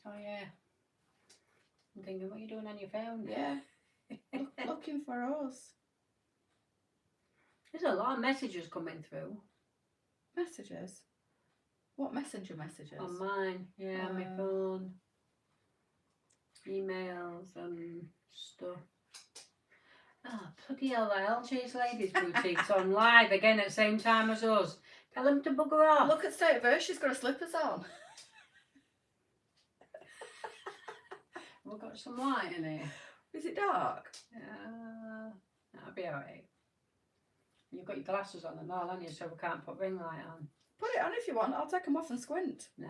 So yeah, I'm thinking, what are you doing on your phone? Yeah. Looking for us. There's a lot of messages coming through. Messages? What messenger messages? On mine, yeah, on my phone. Emails and stuff. Oh, bloody hell, the LJ's Ladies Boutique's on live again at the same time as us. Tell them to bugger off. Look at state of her, she's got her slippers on. We've got some light in here. Is it dark? That'll be alright. You've got your glasses on and all, haven't you, so we can't put ring light on. Put it on if you want, I'll take them off and squint. No.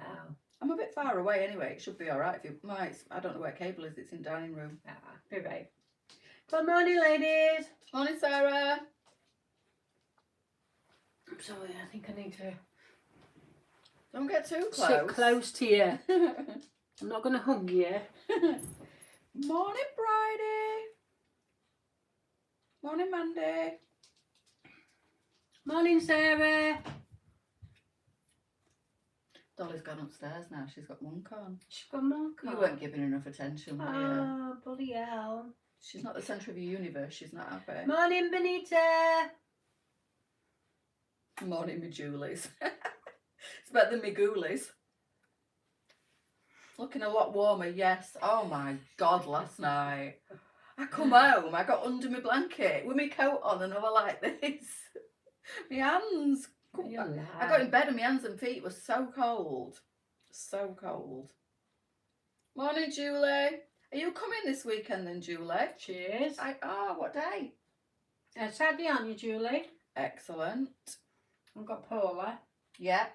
I'm a bit far away anyway, it should be alright if you might. I don't know where cable is, it's in dining room. Be right. Good morning, ladies. Morning, Sarah. I'm sorry, I think I need to Don't get too close. sit close to you. I'm not going to hug you. Morning, Bridie. Morning, Mandy. Morning, Sarah. Dolly's gone upstairs now, she's got monk on. She's got monk on. You weren't giving her enough attention, were you? Oh, bloody hell. She's not the centre of your universe, she's not happy. Morning, Benita. Morning, me Julies. It's better than me ghoulies. Looking a lot warmer, yes. Oh my God, last night. I come home, I got under my blanket with my coat on and I was like this. My hands. I got in bed and my hands and feet were so cold. So cold. Morning, Julie. Are you coming this weekend then, Julie? Cheers. What day? Saturday, aren't you, Julie? Excellent. I've got Paula. Yeah.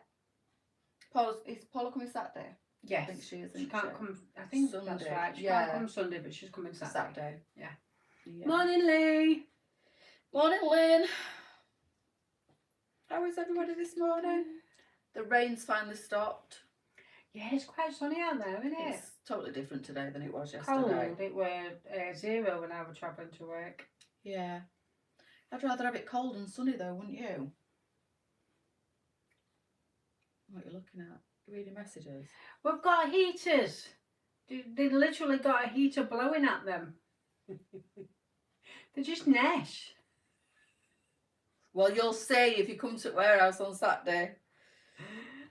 Is Paula coming Saturday? Yes. I think she is. She can't come. I think Sunday. that's right. She can't come Sunday, but she's coming Saturday. Yeah. Morning, Lee. Morning, Lynn. How is everybody this morning? The rain's finally stopped. Yeah, it's quite sunny out there, isn't it? It's totally different today than it was yesterday. Cold. It was 0 when I was travelling to work. Yeah. I'd rather have it cold and sunny though, wouldn't you? What are you looking at? Reading messages? We've got heaters. They literally got a heater blowing at them. They're just nesh. Well, you'll see if you come to the warehouse on Saturday.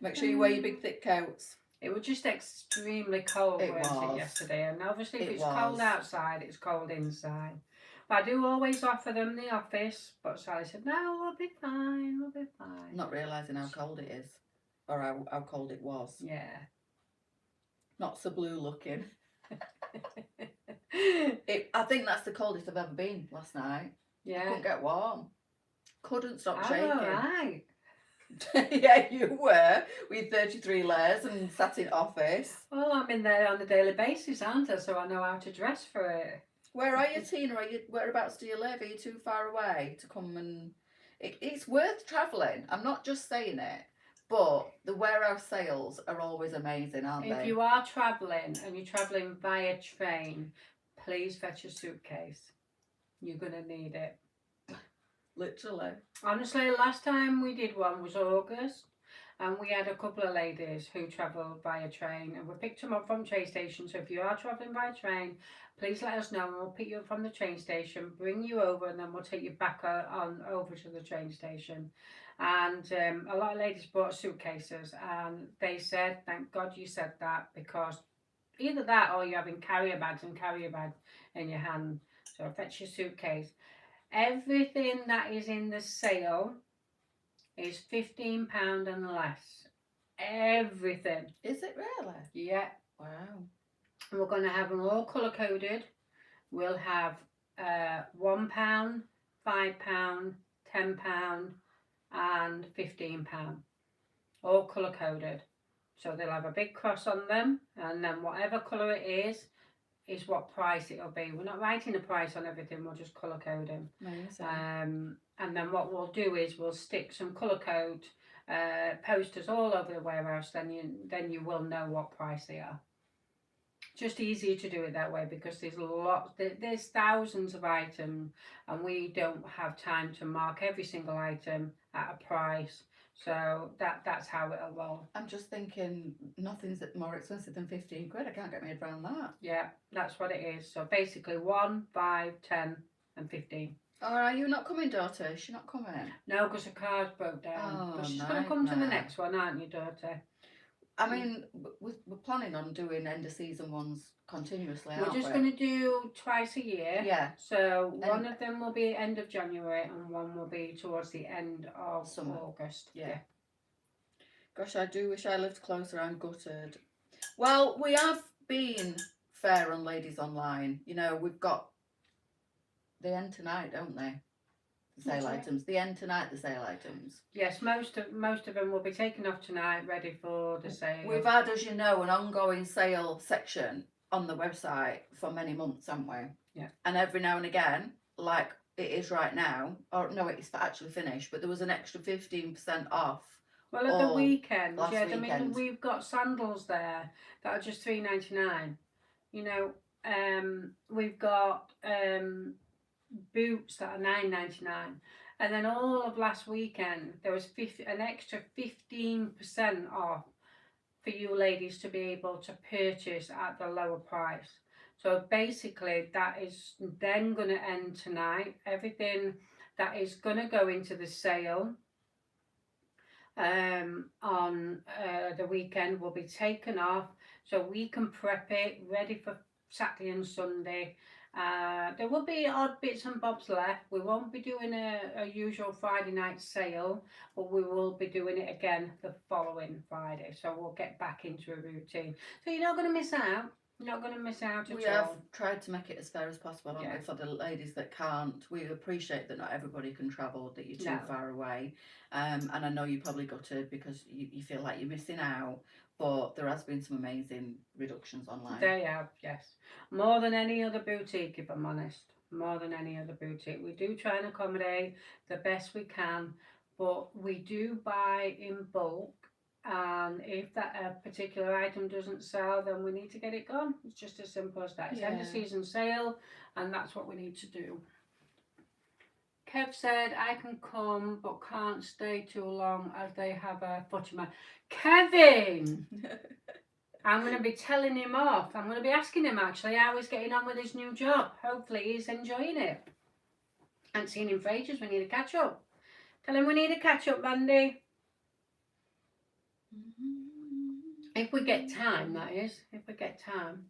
Make sure you wear your big thick coats. It was just extremely cold yesterday, and obviously if it's cold outside, it's cold inside. But I do always offer them the office, but Sally said, no, we'll be fine, we'll be fine. Not realising how cold it is, or how cold it was. Yeah. Not so blue looking. I think that's the coldest I've ever been last night. Yeah. I couldn't get warm. Couldn't stop shaking. Right. Yeah, you were. With 33 layers and sat in office. Well, I'm in there on a daily basis, aren't I? So I know how to dress for it. Where are you, Tina? Whereabouts do you live? Are you too far away to come and... It's worth travelling. I'm not just saying it. But the warehouse sales are always amazing, aren't they? If you are travelling and you're travelling via train, please fetch a suitcase. You're going to need it. Literally. Honestly, last time we did one was August, and we had a couple of ladies who travelled via train, and we picked them up from train station. So if you are travelling by train, please let us know and we'll pick you up from the train station, bring you over, and then we'll take you back on over to the train station. And a lot of ladies bought suitcases, and they said, thank God you said that, because either that or you're having carrier bags in your hand. So fetch your suitcase. Everything that is in the sale is £15 and less. Everything. Is it really? Yeah. Wow. We're going to have them all colour coded. We'll have £1, £5, £10 and £15. All colour coded. So they'll have a big cross on them, and then whatever colour it is what price it'll be. We're not writing a price on everything, we'll just colour code them. Amazing. And then what we'll do is we'll stick some colour code posters all over the warehouse, then you will know what price they are. just easier to do it that way because there's thousands of items, and we don't have time to mark every single item at a price. So that's how it'll roll. I'm just thinking nothing's more expensive than 15 quid. I can't get my head around that. Yeah, that's what it is. So basically 1, 5, 10 and 15. Or are you not coming, daughter? Is she not coming? No, because the car's broke down. Oh, But she's going to come to the nightmare. next one, aren't you, daughter? I mean, we're planning on doing end of season ones continuously, We're aren't just we? going to do twice a year. Yeah. So one of them will be end of January and one will be towards the end of Summer. August. Yeah. Gosh, I do wish I lived closer. I'm gutted. Well, we have been fair on Ladies Online. You know, we've got the end tonight, don't they? The sale What's items. The end tonight, the sale items. Yes, most of them will be taken off tonight, ready for the sale. We've had, as you know, an ongoing sale section on the website for many months, haven't we? Yeah. And every now and again, like it is right now, or no, it's actually finished, but there was an extra 15% off. Well, at the weekend, last yeah, I weekend. mean, we've got sandals there that are just $3.99. You know, we've got boots that are $9.99, and then all of last weekend there was an extra 15% off for you ladies to be able to purchase at the lower price. So basically, that is then going to end tonight. Everything that is going to go into the sale on the weekend will be taken off, so we can prep it ready for Saturday and Sunday. There will be odd bits and bobs left. We won't be doing a usual Friday night sale, but we will be doing it again the following Friday. So we'll get back into a routine. So you're not going to miss out. You're not going to miss out at all. We have tried to make it as fair as possible, haven't Yeah. we, for the ladies that can't. We appreciate that not everybody can travel, that you're too No. far away. And I know you're probably gutted because you feel like you're missing out, but there has been some amazing reductions online. They have, yes. More than any other boutique, if I'm honest. More than any other boutique. We do try and accommodate the best we can, but we do buy in bulk. And if that particular item doesn't sell, then we need to get it gone. It's just as simple as that. It's end of Yeah. season sale, and that's what we need to do. Kev said, I can come but can't stay too long as they have a footy match. Kevin! I'm going to be telling him off. I'm going to be asking him actually how he's getting on with his new job. Hopefully he's enjoying it. I haven't seen him for ages. We need a catch up. Tell him we need a catch up, Mandy. If we get time, that is. If we get time.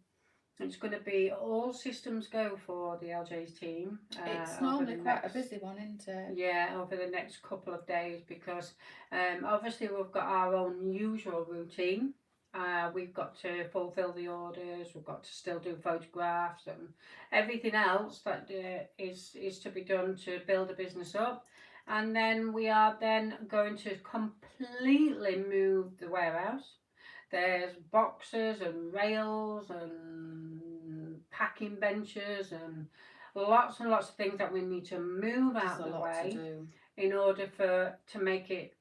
It's going to be all systems go for the LJ's team. It's normally quite a busy one, isn't it? Yeah, over the next couple of days because obviously we've got our own usual routine. We've got to fulfill the orders, we've got to still do photographs and everything else that is to be done to build a business up. And then we are then going to completely move the warehouse. There's boxes and rails and packing benches and lots of things that we need to move out of the way in order to make it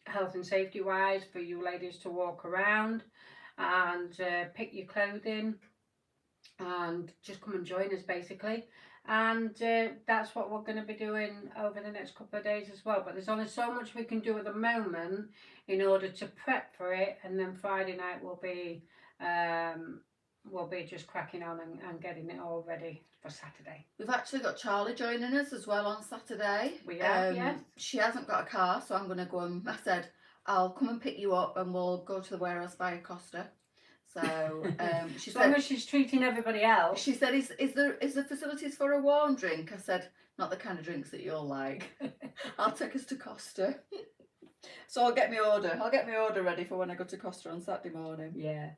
health and safety wise for you ladies to walk around and pick your clothing and just come and join us basically. And that's what we're going to be doing over the next couple of days as well. But there's only so much we can do at the moment in order to prep for it, and then Friday night will be just cracking on and getting it all ready for Saturday. We've actually got Charlie joining us as well on Saturday. We have, yes. She hasn't got a car, so I'm going to go and, I said, I'll come and pick you up and we'll go to the warehouse via Costa. So she as long as she's treating everybody else. She said, is there facilities for a warm drink? I said, not the kind of drinks that you'll like. I'll take us to Costa. So I'll get my order ready for when I go to Costa on Saturday morning. Yeah.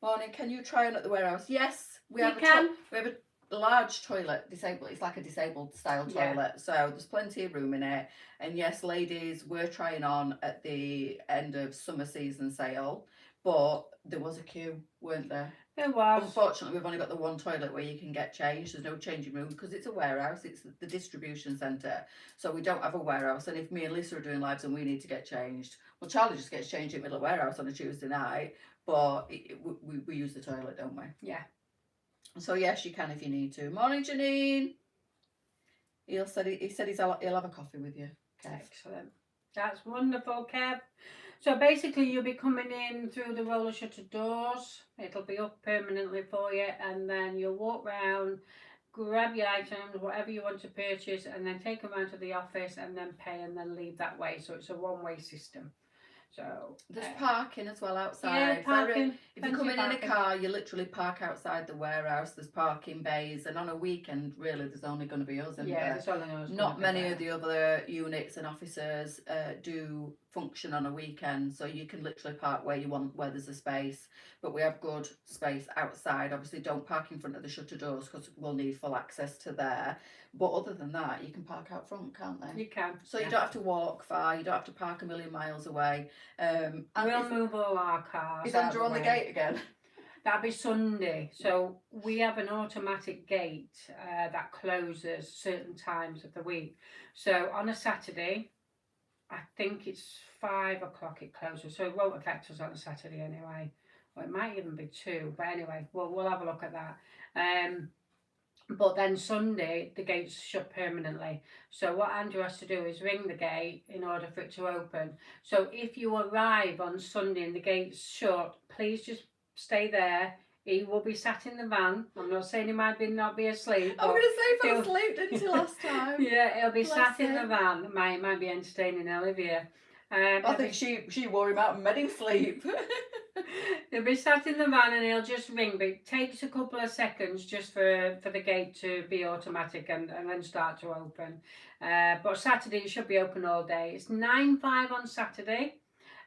Morning, can you try on at the warehouse? Yes, we have a large toilet, disabled. It's like a disabled style toilet, so there's plenty of room in it. And yes, ladies were trying on at the end of summer season sale, but there was a queue, weren't there? It was. Unfortunately, we've only got the one toilet where you can get changed. There's no changing room because it's a warehouse. It's the distribution centre. So we don't have a warehouse. And if me and Lisa are doing lives and we need to get changed, well, Charlie just gets changed in the middle of warehouse on a Tuesday night. But we use the toilet, don't we? Yeah. So yes, you can if you need to. Morning, Janine. He said he'll have a coffee with you. Kev. Excellent. That's wonderful, Kev. So basically you'll be coming in through the roller shutter doors. It'll be up permanently for you, and then you'll walk round, grab your items, whatever you want to purchase, and then take them around to the office and then pay and then leave that way. So it's a one-way system. So there's parking as well outside. Yeah, parking. If you're coming in a car, you literally park outside the warehouse. There's parking bays, and on a weekend, really, there's only going to be us in there. there's only us. Not many of the other units and officers do function on a weekend, so you can literally park where you want, where there's a space. But we have good space outside. Obviously, don't park in front of the shutter doors because we'll need full access to there. But other than that, you can park out front, can't they? You can. So you don't have to walk far. You don't have to park a million miles away. And we'll move all our cars. Is Andrew on the gate again? That'll be Sunday. So we have an automatic gate that closes certain times of the week. So on a Saturday, I think it's 5 o'clock it closes. So it won't affect us on a Saturday anyway. Or it might even be 2. But anyway, we'll have a look at that. But then Sunday, the gate's shut permanently. So what Andrew has to do is ring the gate in order for it to open. So if you arrive on Sunday and the gate's shut, please just stay there. He will be sat in the van. I'm not saying he might not be asleep. I'm going to say fell asleep, didn't you, last time? Yeah, he'll be sat in the van. It might be entertaining Olivia. I think she wore him out and made him sleep. He'll be sat in the van and he'll just ring, but it takes a couple of seconds just for the gate to be automatic and then start to open. But Saturday it should be open all day. It's 9:5 on Saturday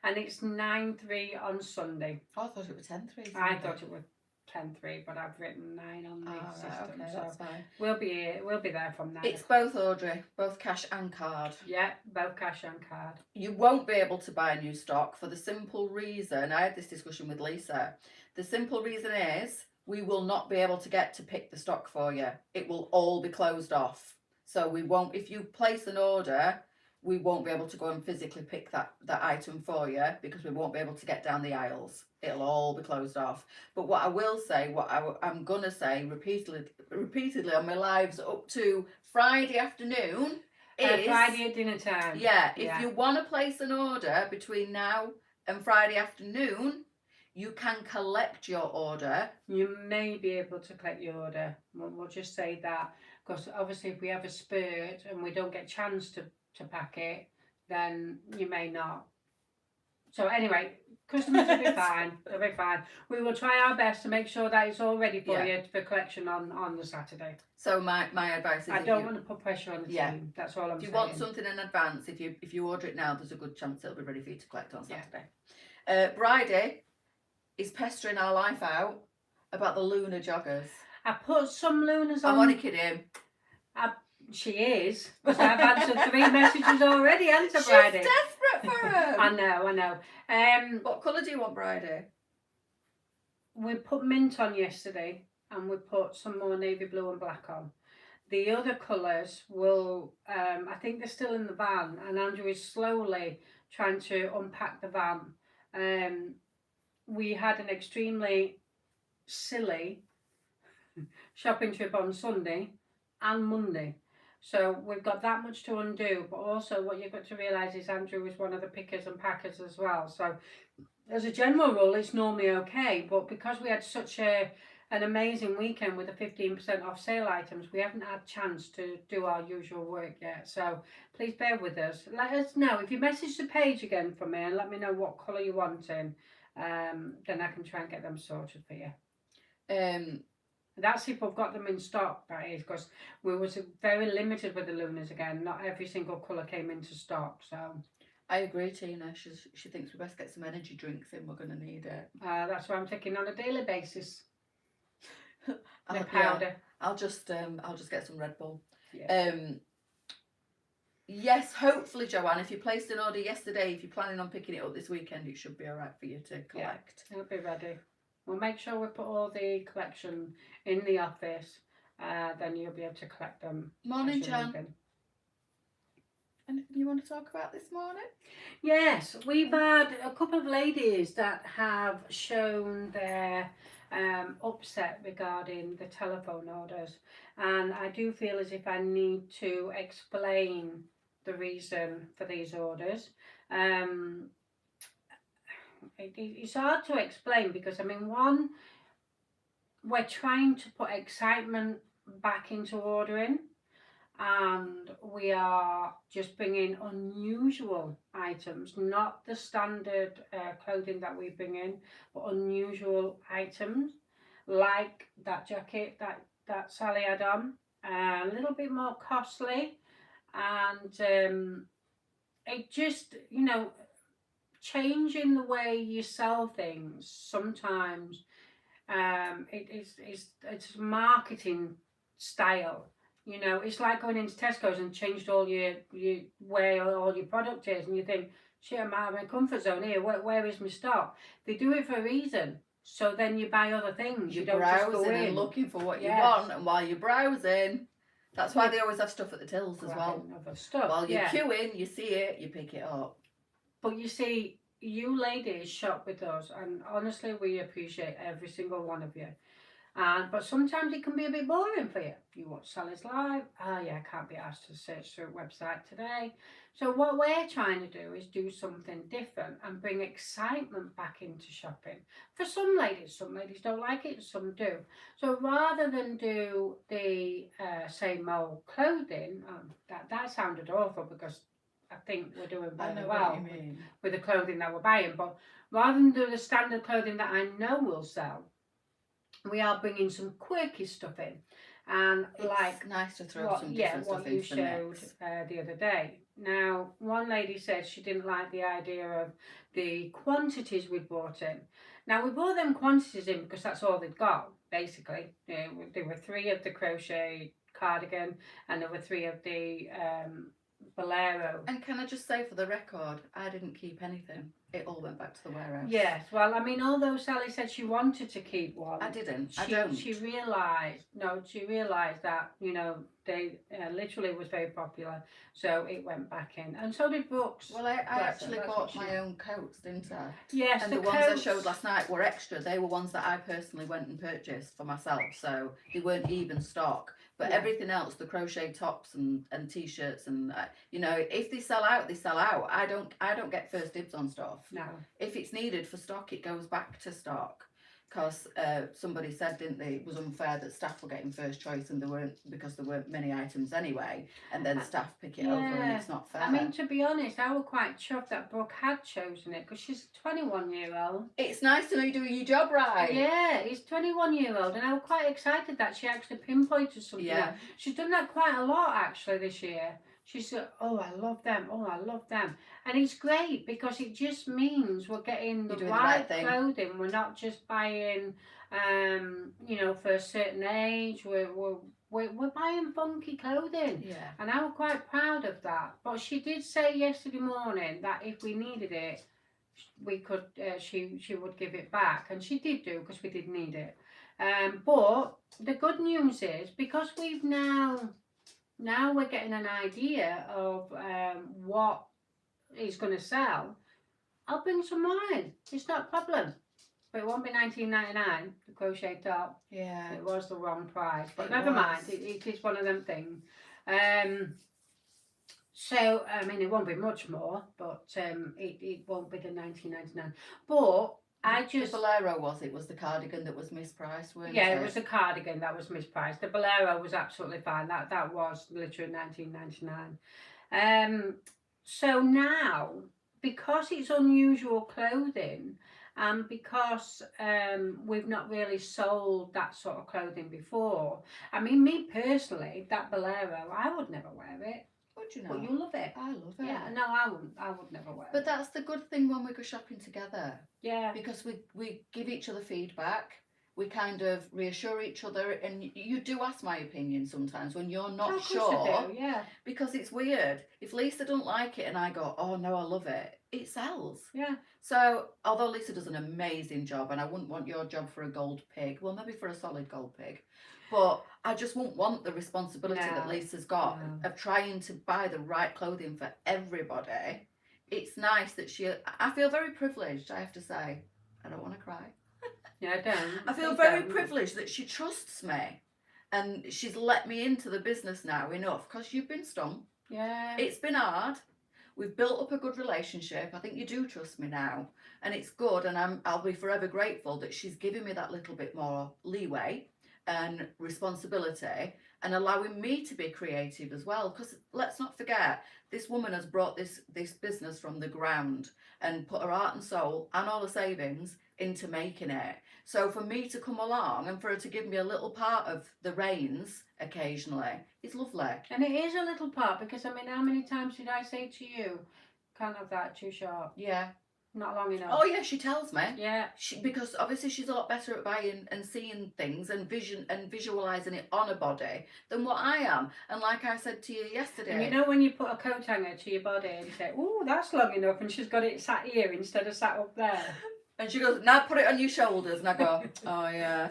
and it's 9:3 on Sunday. Oh, I thought it was 10:3. I thought it was 10:3, but I've written 9 on the system. Right, okay, so that's fine. We'll be there from 9. It's both, Audrey, both cash and card. Yeah, both cash and card. You won't be able to buy new stock for the simple reason, I had this discussion with Lisa. The simple reason is we will not be able to get to pick the stock for you. It will all be closed off. So we won't, if you place an order, we won't be able to go and physically pick that item for you because we won't be able to get down the aisles. It'll all be closed off. But what I will say, I'm going to say repeatedly on my lives up to Friday afternoon is... Friday at dinner time. Yeah, if you want to place an order between now and Friday afternoon, you can collect your order. You may be able to collect your order. We'll just say that. Because obviously if we have a spurt and we don't get a chance to pack it, then you may not. So anyway, customers will be fine. They'll be fine. We will try our best to make sure that it's all ready for you for collection on the Saturday. So my advice is I don't want to put pressure on the team. That's all I'm saying. If you want something in advance, if you order it now, there's a good chance it'll be ready for you to collect on Saturday. Bridie is pestering our life out about the lunar joggers. I put some lunars on. I'm only kidding. She is, because I've answered 3 messages already, hasn't She's Bridie? desperate for them. I know. What colour do you want, Bridie? We put mint on yesterday and we put some more navy blue and black on. The other colours will, I think they're still in the van and Andrew is slowly trying to unpack the van. We had an extremely silly shopping trip on Sunday and Monday. So we've got that much to undo, but also what you've got to realise is Andrew is one of the pickers and packers as well. So as a general rule, it's normally okay, but because we had such an amazing weekend with the 15% off sale items, we haven't had a chance to do our usual work yet. So please bear with us. Let us know. If you message the page again for me and let me know what colour you want in, then I can try and get them sorted for you. That's if we've got them in stock, that is, because we was very limited with the Lunas again. Not every single colour came into stock, so... I agree, Tina. She thinks we best get some energy drinks in. We're going to need it. That's what I'm taking on a daily basis. The powder. Yeah, I'll just get some Red Bull. Yeah. Yes, hopefully, Joanne, if you placed an order yesterday, if you're planning on picking it up this weekend, it should be all right for you to collect. Yeah, it'll be ready. We'll make sure we put all the collection in the office. Then you'll be able to collect them. Morning, John. Anything you want to talk about this morning? Yes, we've had a couple of ladies that have shown their upset regarding the telephone orders, and I do feel as if I need to explain the reason for these orders. It's hard to explain because, I mean, one, we're trying to put excitement back into ordering, and we are just bringing unusual items, not the standard clothing that we bring in, but unusual items like that jacket that Sally had on, a little bit more costly, and it just, changing the way you sell things sometimes. It's marketing style. It's like going into Tesco's and changed all your where all your product is, and you think, shit, I'm out of my comfort zone here. Where is my stock? They do it for a reason. So then you buy other things. You're you don't just go browsing in and looking for what you Yes. want, and while you're browsing, that's why they always have stuff at the tills as well. grabbing other stuff. While you're yeah. queuing, you see it, you pick it up. But you see, you ladies shop with us, and honestly, we appreciate every single one of you. But sometimes it can be a bit boring for you. You watch Sally's Live. Oh yeah, I can't be asked to search through a website today. So what we're trying to do is do something different and bring excitement back into shopping. For some ladies don't like it, some do. So rather than do the same old clothing, that sounded awful because I think we're doing very well with the clothing that we're buying. But rather than do the standard clothing that I know will sell, we are bringing some quirky stuff in, and it's nice to throw some different stuff what you into the showed mix. The other day. Now, one lady said she didn't like the idea of the quantities we brought in. Now, we brought them quantities in because that's all they'd got, basically. There were 3 of the crochet cardigan, and there were 3 of the bolero. And can I just say, for the record, I didn't keep anything. It all went back to the warehouse. Yes, well, I mean, although Sally said she wanted to keep one, I didn't. She, I don't. She realised that they literally was very popular, so it went back in, and so did Brooks. Well, I actually bought my own coats, didn't I? Yes, and the ones I showed last night were extra. They were ones that I personally went and purchased for myself, so they weren't even stock. But everything else, the crochet tops and t-shirts, and if they sell out, they sell out. I don't get first dibs on stuff. No. If it's needed for stock, it goes back to stock. Because somebody said, didn't they, it was unfair that staff were getting first choice and because there weren't many items anyway, and then staff pick it over, and it's not fair. I mean, to be honest, I was quite chuffed that Brooke had chosen it because she's a 21-year-old. It's nice to know you're doing your job right. Yeah, he's 21-year-old, and I was quite excited that she actually pinpointed something. Yeah. She's done that quite a lot actually this year. She said, oh, I love them. Oh, I love them. And it's great because it just means we're getting the right clothing. We're not just buying, for a certain age. We're buying funky clothing. Yeah. And I was quite proud of that. But she did say yesterday morning that if we needed it, we could. She would give it back, and she did do because we did need it. But the good news is because we've now we're getting an idea of what is going to sell. I'll bring some more in. It's not a problem. But it won't be $19.99, the crochet top. Yeah. It was the wrong price. But never mind. It is one of them things. So, I mean, it won't be much more, but it won't be the $19.99. But the bolero was the cardigan that was mispriced, wasn't it? Yeah, it was the cardigan that was mispriced. The bolero was absolutely fine. That was literally $19.99. So now, because it's unusual clothing, and because we've not really sold that sort of clothing before, I mean, me personally, that bolero, I would never wear it. Would you know? But you love it. I love it. Yeah, no, I would never wear it. But that's the good thing when we go shopping together. Yeah. Because we give each other feedback, we kind of reassure each other, and you do ask my opinion sometimes when you're not Of course sure, I do, yeah. because it's weird. If Leesa don't like it and I go, oh no, I love it, it sells. Yeah. So although Leesa does an amazing job, and I wouldn't want your job for a gold pig, well, maybe for a solid gold pig, but I just wouldn't want the responsibility that No, Leesa's got no. of trying to buy the right clothing for everybody. It's nice that I feel very privileged, I have to say. I don't want to cry. Yeah, I don't. I feel Please very don't. privileged that she trusts me, and she's let me into the business now enough, because you've been stung. Yeah. It's been hard. We've built up a good relationship. I think you do trust me now, and it's good, and I'll be forever grateful that she's giving me that little bit more leeway and responsibility, and allowing me to be creative as well, because let's not forget, this woman has brought this business from the ground and put her heart and soul and all the savings into making it. So for me to come along and for her to give me a little part of the reins occasionally is lovely. And it is a little part, because I mean, how many times did I say to you, can't have that, too sharp, Yeah. not long enough? Oh yeah, she tells me. Yeah. Because obviously she's a lot better at buying and seeing things and visualizing it on a body than what I am. And like I said to you yesterday, And you know when you put a coat hanger to your body and you say, oh, that's long enough, and she's got it sat here instead of sat up there. And she goes, now put it on your shoulders. And I go, oh yeah,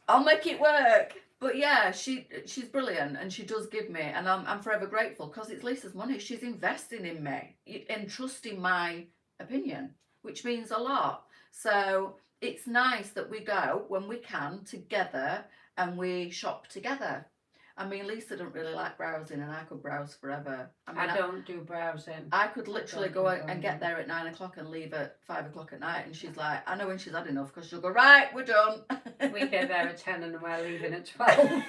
I'll make it work. But yeah, she's brilliant, and she does give me, and I'm forever grateful, because it's Lisa's money. She's investing in me and trusting my opinion, which means a lot. So it's nice that we go when we can together and we shop together. I mean, Leesa don't really like browsing, and I could browse forever. I mean, I don't do browsing. I could literally go out and browsing. get there at 9 o'clock and leave at 5 o'clock at night, and she's like, I know when she's had enough, because she'll go, right, we're done. We get there at 10 and we're leaving at 12.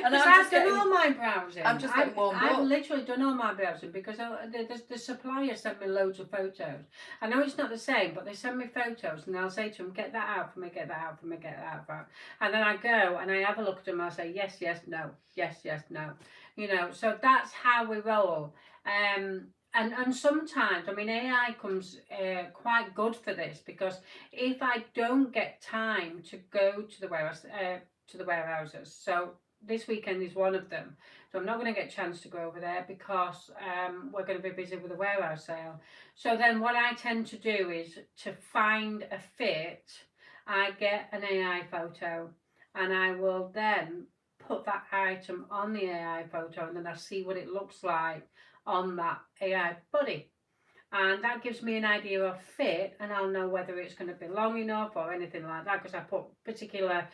And I've done all my browsing. I'm just getting warmed I've up. literally done all my browsing, because the supplier sent me loads of photos. I know it's not the same, but they send me photos, and I'll say to them, get that out for me, get that out for me, get that out for me. And then I go and I have a look at them, and I'll say, yes, yes, no, yes, yes, no. You know, so that's how we roll. And sometimes, I mean, AI comes quite good for this, because if I don't get time to go to the warehouse, to the warehouses, so this weekend is one of them, so I'm not going to get a chance to go over there, because we're going to be busy with the warehouse sale. So then what I tend to do is to find a fit. I get an AI photo, and I will then put that item on the AI photo, and then I see what it looks like on that AI body, and that gives me an idea of fit, and I'll know whether it's going to be long enough or anything like that, because I put particular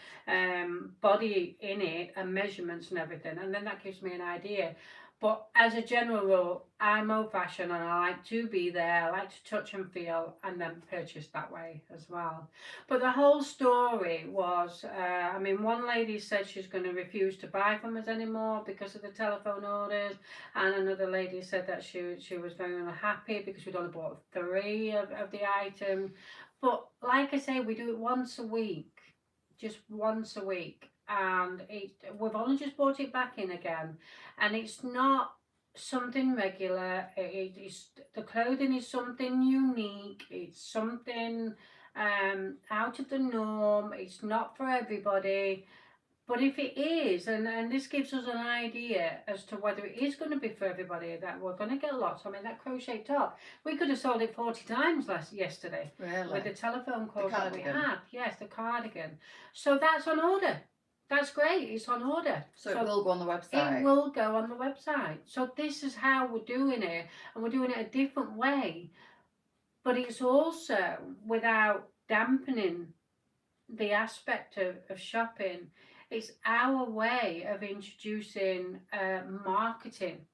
body in it and measurements and everything, and then that gives me an idea. But as a general rule, I'm old-fashioned, and I like to be there. I like to touch and feel, and then purchase that way as well. But the whole story was, I mean, one lady said she's going to refuse to buy from us anymore because of the telephone orders, and another lady said that she was very unhappy because we'd only bought 3 of the items. But like I say, we do it once a week, just once a week. And we've only just brought it back in again, and it's not something regular. The clothing is something unique. It's something out of the norm. It's not for everybody. But if it is, and this gives us an idea as to whether it is going to be for everybody, that we're going to get lots. I mean, that crochet top, we could have sold it 40 times yesterday. Really? With the telephone calls that we cardigan. had. Yes, the cardigan. So that's on order. That's great, it's on order. So it will go on the website? It will go on the website. So this is how we're doing it, and we're doing it a different way. But it's also without dampening the aspect of shopping. It's our way of introducing marketing,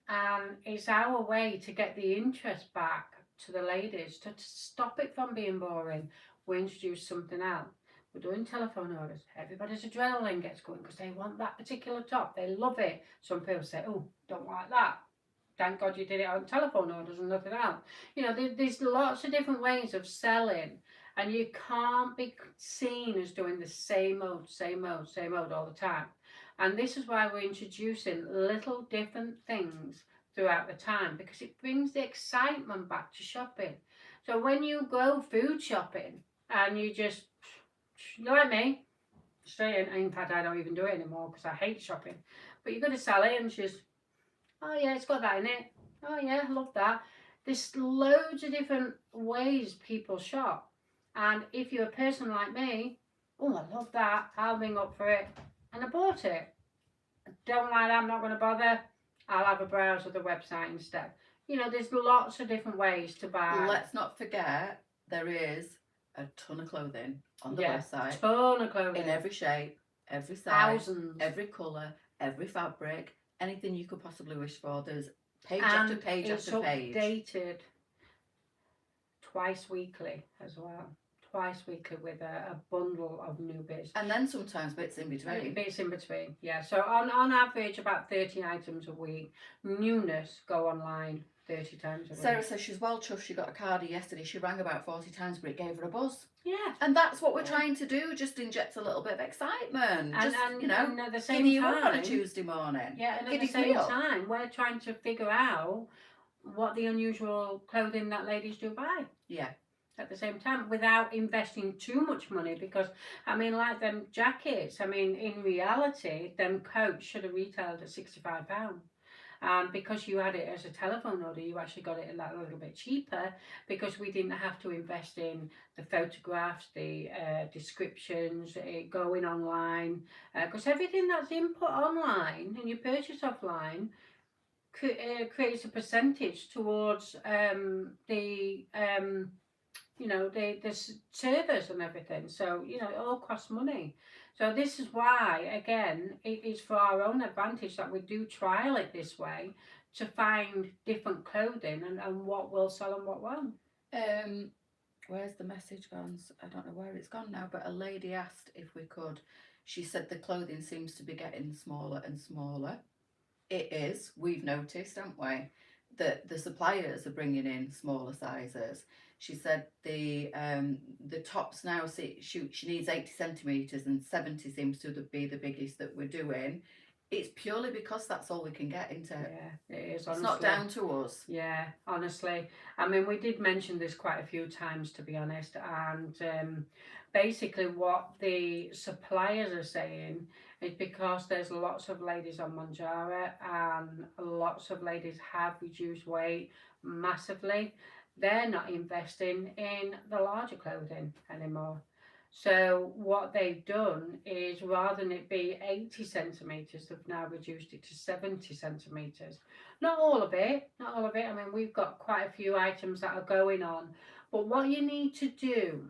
and it's our way to get the interest back to the ladies, to stop it from being boring. We introduce something else. We're doing telephone orders. Everybody's adrenaline gets going because they want that particular top. They love it. Some people say, oh, don't like that. Thank God you did it on telephone orders and nothing else. You know, there's lots of different ways of selling, and you can't be seen as doing the same old all the time. And this is why we're introducing little different things throughout the time, because it brings the excitement back to shopping. So when you go food shopping, and you just, like me, straight in fact, I don't even do it anymore because I hate shopping. But you're going to sell it, and she's, oh yeah, it's got that in it. Oh yeah, I love that. There's loads of different ways people shop. And if you're a person like me, oh, I love that, I'll ring up for it. And I bought it. Don't like that, I'm not going to bother. I'll have a browse of the website instead. You know, there's lots of different ways to buy. Let's not forget, there is a ton of clothing on the website. Ton of clothing. In every shape, every size, thousands, every colour, every fabric, anything you could possibly wish for. There's page after page after page. It's updated twice weekly as well. Twice weekly with a bundle of new bits. And then sometimes bits in between. Bits in between, yeah. So on average, about 30 items a week. Newness go online 30 times a week. Sarah says she's well chuffed. She got a cardie yesterday. She rang about 40 times, but it gave her a buzz. Yeah. And that's what we're trying to do, just inject a little bit of excitement. And, you know, and at the same giddy time, you up on a Tuesday morning. Yeah, and at the same time, we're trying to figure out what the unusual clothing that ladies do buy. Yeah. At the same time, without investing too much money, because I mean, like them jackets, I mean, in reality, them coats should have retailed at £65. And because you had it as a telephone order, you actually got it a little bit cheaper, because we didn't have to invest in the photographs, the descriptions, going online, because everything that's input online and you purchase offline creates a percentage towards the you know, the servers and everything. So, you know, it all costs money. So this is why, again, it is for our own advantage that we do trial it this way, to find different clothing and what will sell and what won't. Where's the message gone? I don't know where it's gone now, but a lady asked if we could. She said the clothing seems to be getting smaller and smaller. It is. We've noticed, haven't we? That the suppliers are bringing in smaller sizes. She said the tops now, she needs 80 centimetres and 70 seems to be the biggest that we're doing. It's purely because that's all we can get into. Yeah, it is. Honestly. It's not down to us. Yeah, honestly. I mean, we did mention this quite a few times, to be honest. And basically what the suppliers are saying is because there's lots of ladies on Manjaro and lots of ladies have reduced weight massively, they're not investing in the larger clothing anymore. So what they've done is, rather than it be 80 centimetres, they've now reduced it to 70 centimetres. Not all of it, not all of it. I mean, we've got quite a few items that are going on. But what you need to do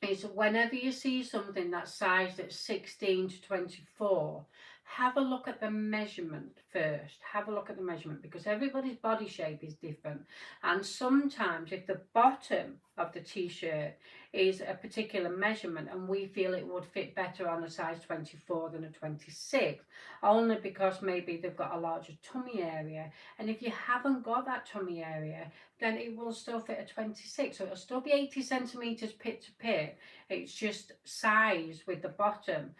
is, whenever you see something that's sized at 16 to 24, have a look at the measurement first. Have a look at the measurement, because everybody's body shape is different. And sometimes if the bottom of the t-shirt is a particular measurement and we feel it would fit better on a size 24 than a 26, only because maybe they've got a larger tummy area, and if you haven't got that tummy area, then it will still fit a 26, so it'll still be 80 centimetres pit to pit. It's just size with the bottom.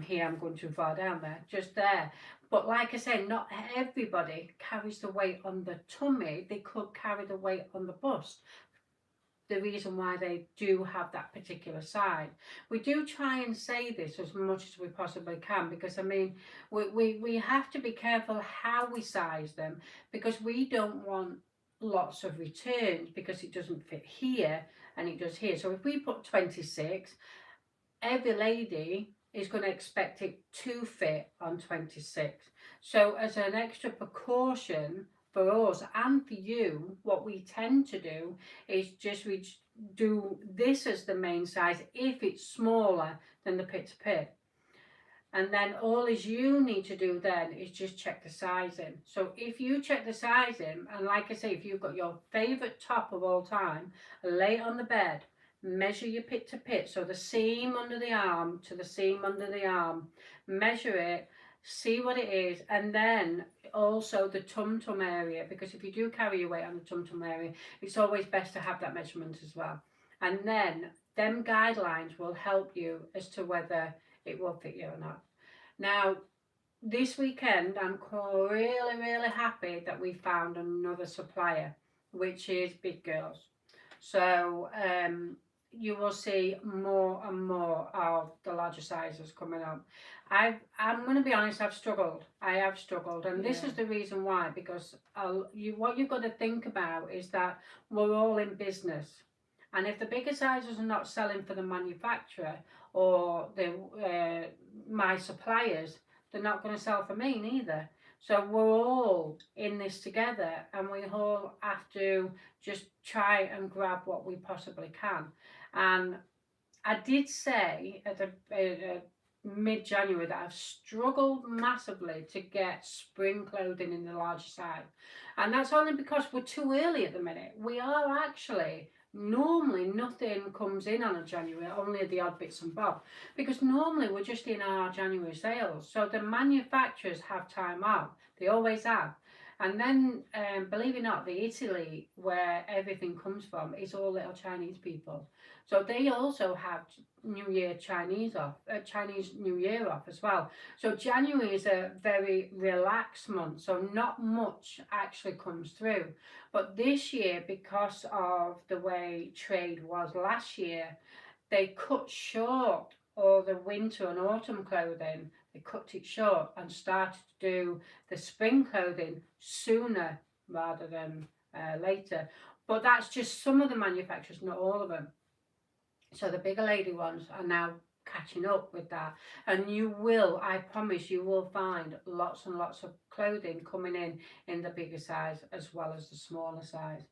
Here, I'm going too far down there, just there. But like I say, not everybody carries the weight on the tummy. They could carry the weight on the bust. The reason why they do have that particular size. We do try and say this as much as we possibly can, because I mean, we have to be careful how we size them, because we don't want lots of returns because it doesn't fit here and it does here. So if we put 26, every lady is going to expect it to fit on 26. So as an extra precaution for us and for you, what we tend to do is just do this as the main size if it's smaller than the pit to pit. And then all is you need to do then is just check the sizing. So if you check the sizing, and like I say, if you've got your favourite top of all time, lay it on the bed, measure your pit to pit, so the seam under the arm to the seam under the arm, measure it, see what it is, and then also the tum-tum area, because if you do carry your weight on the tum-tum area, it's always best to have that measurement as well. And then them guidelines will help you as to whether it will fit you or not. Now, this weekend, I'm really happy that we found another supplier, which is Big Girls. So you will see more and more of the larger sizes coming up. I'm going to be honest, I've struggled. I have struggled, and this is the reason why. Because what you've got to think about is that we're all in business, and if the bigger sizes are not selling for the manufacturer or the my suppliers, they're not going to sell for me neither. So we're all in this together, and we all have to just try and grab what we possibly can. And I did say at the mid-January that I've struggled massively to get spring clothing in the larger size, and that's only because we're too early at the minute. We are actually normally nothing comes in on a January, only the odd bits and bobs, because normally we're just in our January sales. So the manufacturers have time out. They always have. And then, believe it or not, the Italy where everything comes from is all little Chinese people. So they also have New Year Chinese off, Chinese New Year off as well. So January is a very relaxed month, so not much actually comes through. But this year, because of the way trade was last year, they cut short all the winter and autumn clothing. They cut it short and started to do the spring clothing sooner rather than later. But that's just some of the manufacturers, not all of them. So the bigger lady ones are now catching up with that, and you will, I promise, you will find lots and lots of clothing coming in the bigger size as well as the smaller size.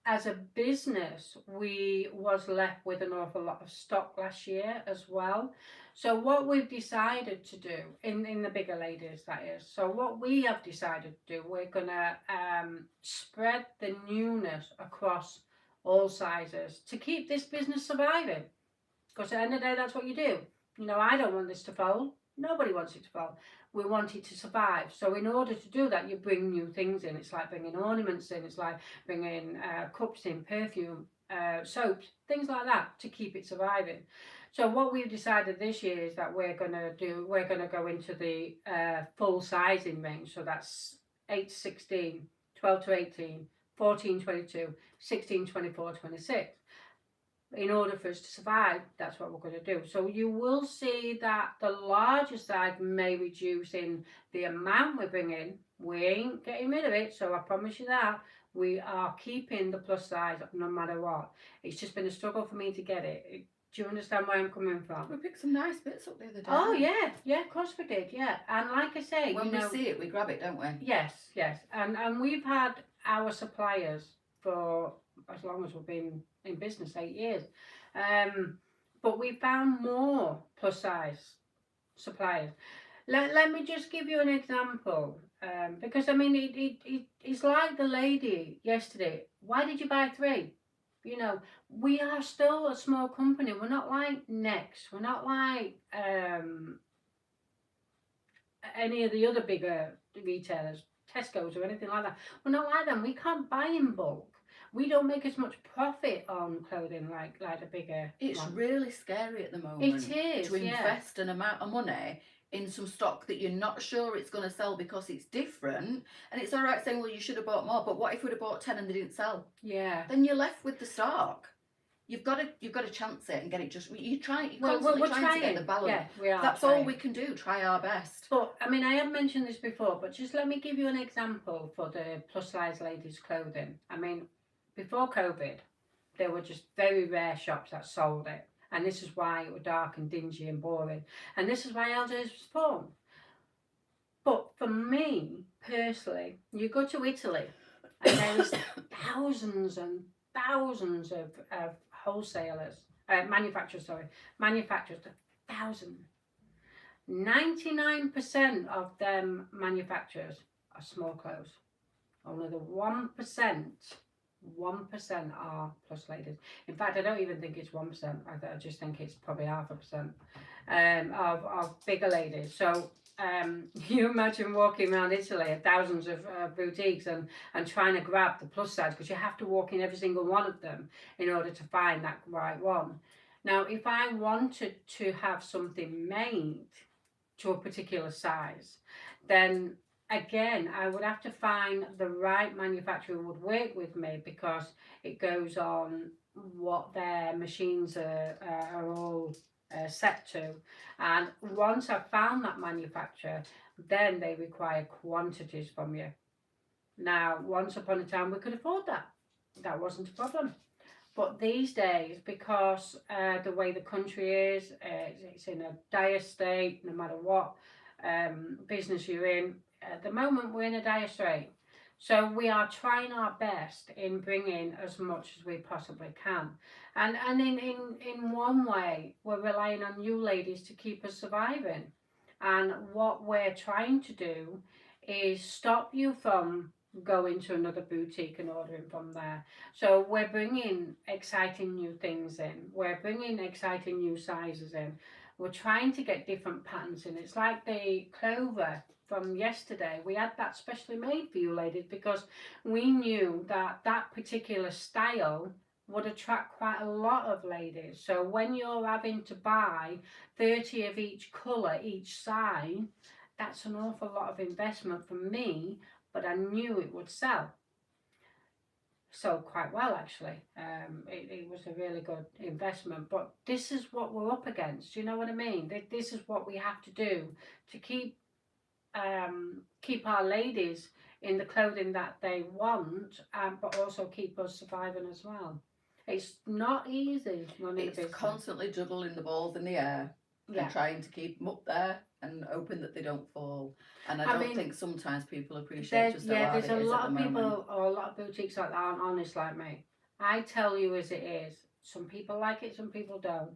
As a business, we was left with an awful lot of stock last year as well. So what we've decided to do in the bigger ladies, that is, so what we have decided to do, we're gonna spread the newness across all sizes to keep this business surviving. Because at the end of the day, that's what you do. You know, I don't want this to fold. Nobody wants it to fold. We want it to survive. So in order to do that, you bring new things in. It's like bringing ornaments in. It's like bringing cups in, perfume, soaps, things like that to keep it surviving. So what we've decided this year is that we're going to go into the full sizing range. So that's 8 to 16, 12 to 18, 14, 22, 16, 24, 26. In order for us to survive, that's what we're going to do. So you will see that the larger size may reduce in the amount we bring in. We ain't getting rid of it, so I promise you that. We are keeping the plus size no matter what. It's just been a struggle for me to get it. Do you understand where I'm coming from? We picked some nice bits up the other day. Oh yeah, of course we did, yeah. And like I say, when we see it, we grab it, don't we? Yes. And we've had our suppliers for as long as we've been in business, 8 years. But we found more plus size suppliers. Let me just give you an example. Because I mean, it's like the lady yesterday. Why did you buy 3? You know, we are still a small company. We're not like Next. We're not like any of the other bigger retailers, Tesco's or anything like that. We're not like them. We can't buy in bulk. We don't make as much profit on clothing like the bigger. It's one. Really scary at the moment. It is to invest an amount of money in some stock that you're not sure it's going to sell because it's different. And it's all right saying, well, you should have bought more, but what if we'd have bought 10 and they didn't sell? Yeah. Then you're left with the stock. You've got to chance it and get it just. You're constantly trying to get the balance. Yeah, we are. That's all we can do. Try our best. But I mean, I have mentioned this before, but just let me give you an example for the plus size ladies' clothing. I mean, before COVID, there were just very rare shops that sold it. And this is why it was dark and dingy and boring. And this is why Elders was formed. But for me, personally, you go to Italy and there's thousands and thousands of wholesalers, manufacturers, 1,000. 99% of them manufacturers are small clothes. Only the 1% are plus ladies. In fact, I don't even think it's 1%. I just think it's probably 0.5% of bigger ladies. So you imagine walking around Italy at thousands of boutiques and trying to grab the plus size, because you have to walk in every single one of them in order to find that right one. Now, if I wanted to have something made to a particular size, then again, I would have to find the right manufacturer who would work with me, because it goes on what their machines are all set to. And once I've found that manufacturer, then they require quantities from you. Now, once upon a time, we could afford that. That wasn't a problem. But these days, because the way the country is, it's in a dire state, no matter what business you're in. At the moment, we're in a dire strait. So we are trying our best in bringing as much as we possibly can. And in one way, we're relying on you ladies to keep us surviving. And what we're trying to do is stop you from going to another boutique and ordering from there. So we're bringing exciting new things in. We're bringing exciting new sizes in. We're trying to get different patterns in. It's like the clover from yesterday. We had that specially made for you ladies because we knew that that particular style would attract quite a lot of ladies. So when you're having to buy 30 of each colour, each size, that's an awful lot of investment for me, but I knew it would sell. Sold quite well actually. It was a really good investment, but this is what we're up against. You know what I mean? This is what we have to do to keep our ladies in the clothing that they want, but also keep us surviving as well. It's not easy running a It's business. constantly juggling the balls in the air and trying to keep them up there and hoping that they don't fall. And I don't think sometimes people appreciate just how hard it is at the moment. There's a lot of people or a lot of boutiques like that aren't honest like me. I tell you as it is. Some people like it, some people don't.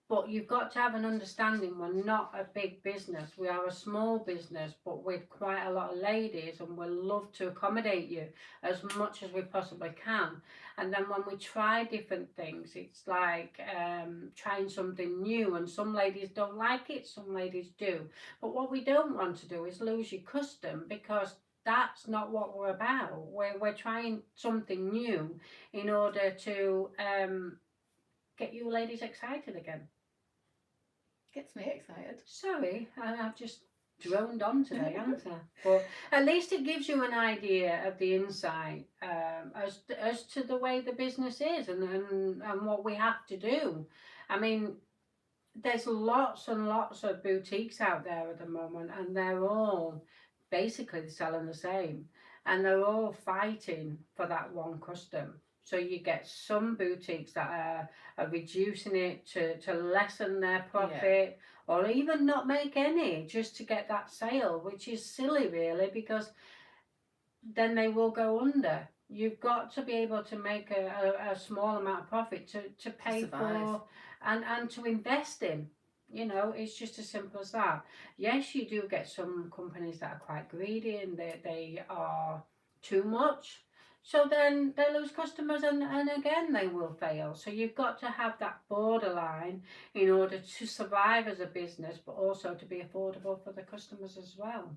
But you've got to have an understanding we're not a big business. We are a small business, but with quite a lot of ladies, and we'll love to accommodate you as much as we possibly can. And then when we try different things, it's like trying something new, and some ladies don't like it, some ladies do. But what we don't want to do is lose your custom, because that's not what we're about. We're trying something new in order to get you ladies excited again. Gets me excited. Sorry, I've just droned on today, haven't I? But at least it gives you an idea of the insight as to the way the business is and what we have to do. I mean, there's lots and lots of boutiques out there at the moment, and they're all basically selling the same, and they're all fighting for that one custom. So you get some boutiques that are reducing it to lessen their profit, or even not make any just to get that sale, which is silly really, because then they will go under. You've got to be able to make a small amount of profit to pay for and to invest in. You know, it's just as simple as that. Yes, you do get some companies that are quite greedy and they are too much. So then they lose customers and again they will fail. So you've got to have that borderline in order to survive as a business, but also to be affordable for the customers as well.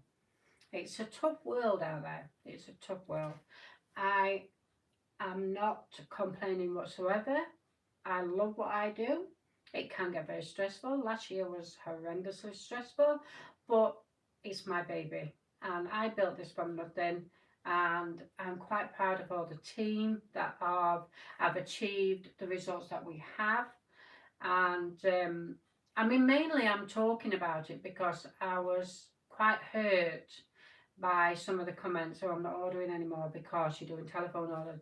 It's a tough world out there. It's a tough world. I am not complaining whatsoever. I love what I do. It can get very stressful. Last year was horrendously stressful, but it's my baby. And I built this from nothing. And I'm quite proud of all the team that have achieved the results that we have. And I mean, mainly I'm talking about it because I was quite hurt by some of the comments, oh, I'm not ordering anymore because you're doing telephone orders.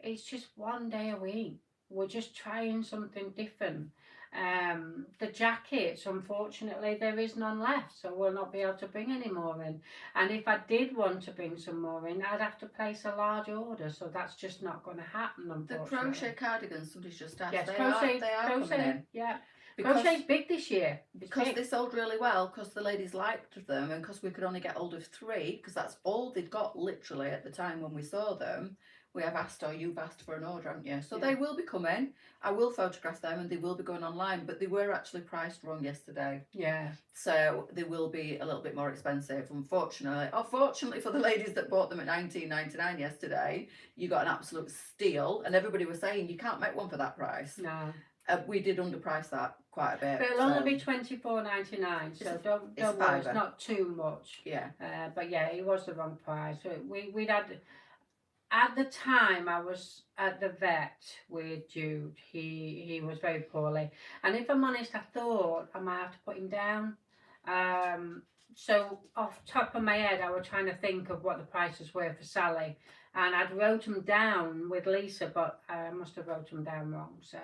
It's just one day a week. We're just trying something different. The jackets, unfortunately, there is none left, so we'll not be able to bring any more in. And if I did want to bring some more in, I'd have to place a large order, so that's just not going to happen, unfortunately. The crochet cardigans, somebody's just asked. Yes, they crochet are coming in. Yeah. Crochet's big this year. Because they sold really well, because the ladies liked them, and because we could only get hold of 3, because that's all they'd got literally at the time when we saw them. We have asked, or you've asked for an order, haven't you? So they will be coming. I will photograph them and they will be going online, but they were actually priced wrong yesterday. Yeah. So they will be a little bit more expensive, unfortunately. Or fortunately for the ladies that bought them at $19.99 yesterday, you got an absolute steal. And everybody was saying, you can't make one for that price. No. We did underprice that quite a bit. But it'll only be $24.99, so don't worry, it's not too much. Yeah. But yeah, it was the wrong price. So we'd had, at the time I was at the vet with Jude. He was very poorly, and if I'm honest, I thought I might have to put him down. So off top of my head, I was trying to think of what the prices were for Sally, and I'd wrote them down with Leesa, but I must have wrote them down wrong. So.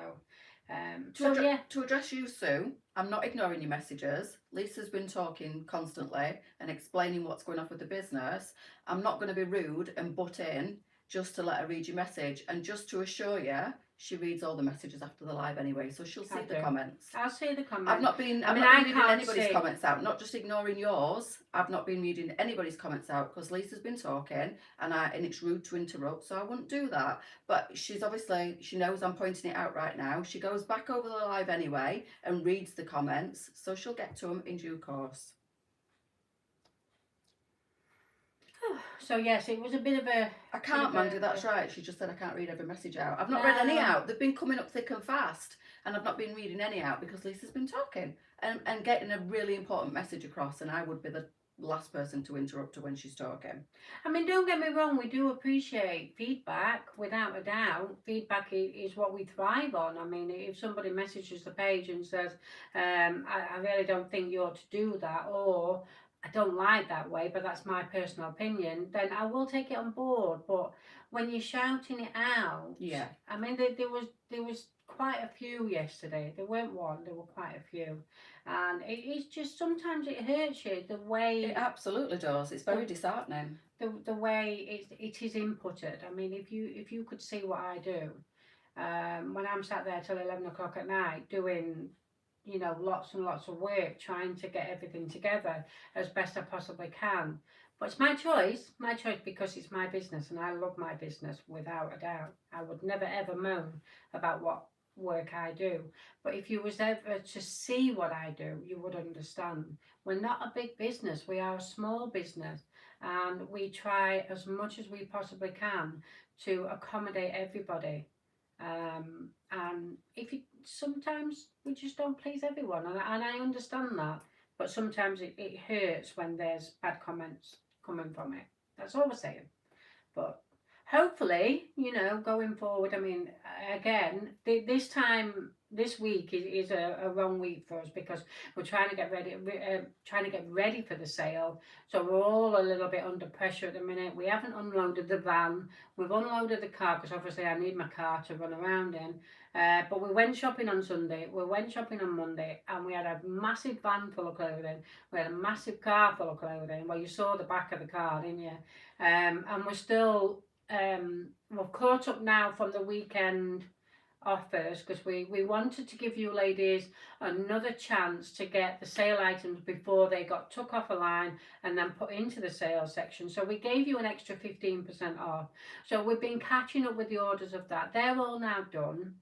To address you, Sue, I'm not ignoring your messages. Lisa's been talking constantly and explaining what's going on with the business. I'm not going to be rude and butt in just to let her read your message. And just to assure you, she reads all the messages after the live anyway, so she'll see the comments. I'll see the comments. I've not been reading anybody's comments out, not just ignoring yours. I've not been reading anybody's comments out because Lisa's been talking and it's rude to interrupt, so I wouldn't do that. But she's obviously, she knows I'm pointing it out right now. She goes back over the live anyway and reads the comments, so she'll get to them in due course. So yes, it was a bit of a... I can't, Mandy, that's right. She just said I can't read every message out. I've not read any out. They've been coming up thick and fast, and I've not been reading any out because Lisa's been talking and getting a really important message across, and I would be the last person to interrupt her when she's talking. I mean, don't get me wrong, we do appreciate feedback, without a doubt. Feedback is what we thrive on. I mean, if somebody messages the page and says, I really don't think you ought to do that, or I don't like that way, but that's my personal opinion, then I will take it on board. But when you're shouting it out, yeah, I mean, there was quite a few yesterday. There weren't one, there were quite a few, and it's just sometimes it hurts you the way. It absolutely does. It's very disheartening. The way it is inputted. I mean, if you could see what I do, when I'm sat there till 11 o'clock at night doing, you know, lots and lots of work trying to get everything together as best I possibly can. But it's my choice because it's my business and I love my business without a doubt. I would never ever moan about what work I do. But if you was ever to see what I do, you would understand. We're not a big business, we are a small business, and we try as much as we possibly can to accommodate everybody. And sometimes we just don't please everyone, and I understand that, but sometimes it hurts when there's bad comments coming from it. That's all we're saying. But hopefully, you know, going forward, I mean, again, this week is a wrong week for us because we're trying to get ready for the sale. So we're all a little bit under pressure at the minute. We haven't unloaded the van. We've unloaded the car because obviously I need my car to run around in. But we went shopping on Sunday, we went shopping on Monday, and we had a massive van full of clothing. We had a massive car full of clothing. Well, you saw the back of the car, didn't you? And we're still, we've caught up now from the weekend offers because we wanted to give you ladies another chance to get the sale items before they got took off a line and then put into the sales section. So we gave you an extra 15% off. So we've been catching up with the orders of that. They're all now done.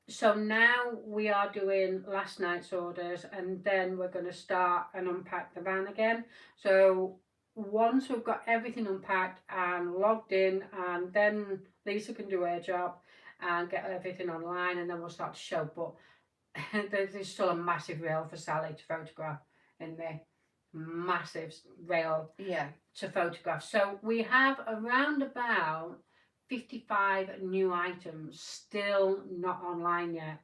So now we are doing last night's orders, and then we're going to start and unpack the van again. So once we've got everything unpacked and logged in, and then Leesa can do her job and get everything online, and then we'll start to show. But there's still a massive rail for Sally to photograph in there. Massive rail to photograph. So we have around about 55 new items still not online yet,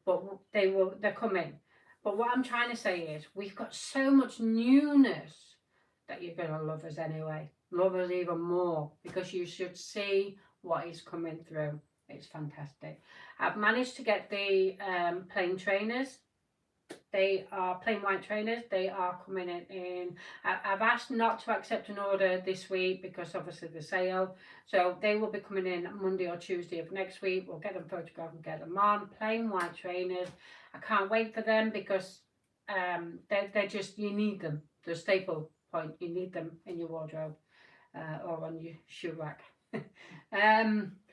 but they're coming. But what I'm trying to say is we've got so much newness that you're gonna love us anyway. Love us even more, because you should see what is coming through. It's fantastic. I've managed to get the plain trainers. They are plain white trainers. They are coming in. I've asked not to accept an order this week because obviously the sale. So they will be coming in Monday or Tuesday of next week. We'll get them photographed and get them on. Plain white trainers. I can't wait for them because they're just, you need them. The staple point, you need them in your wardrobe or on your shoe rack.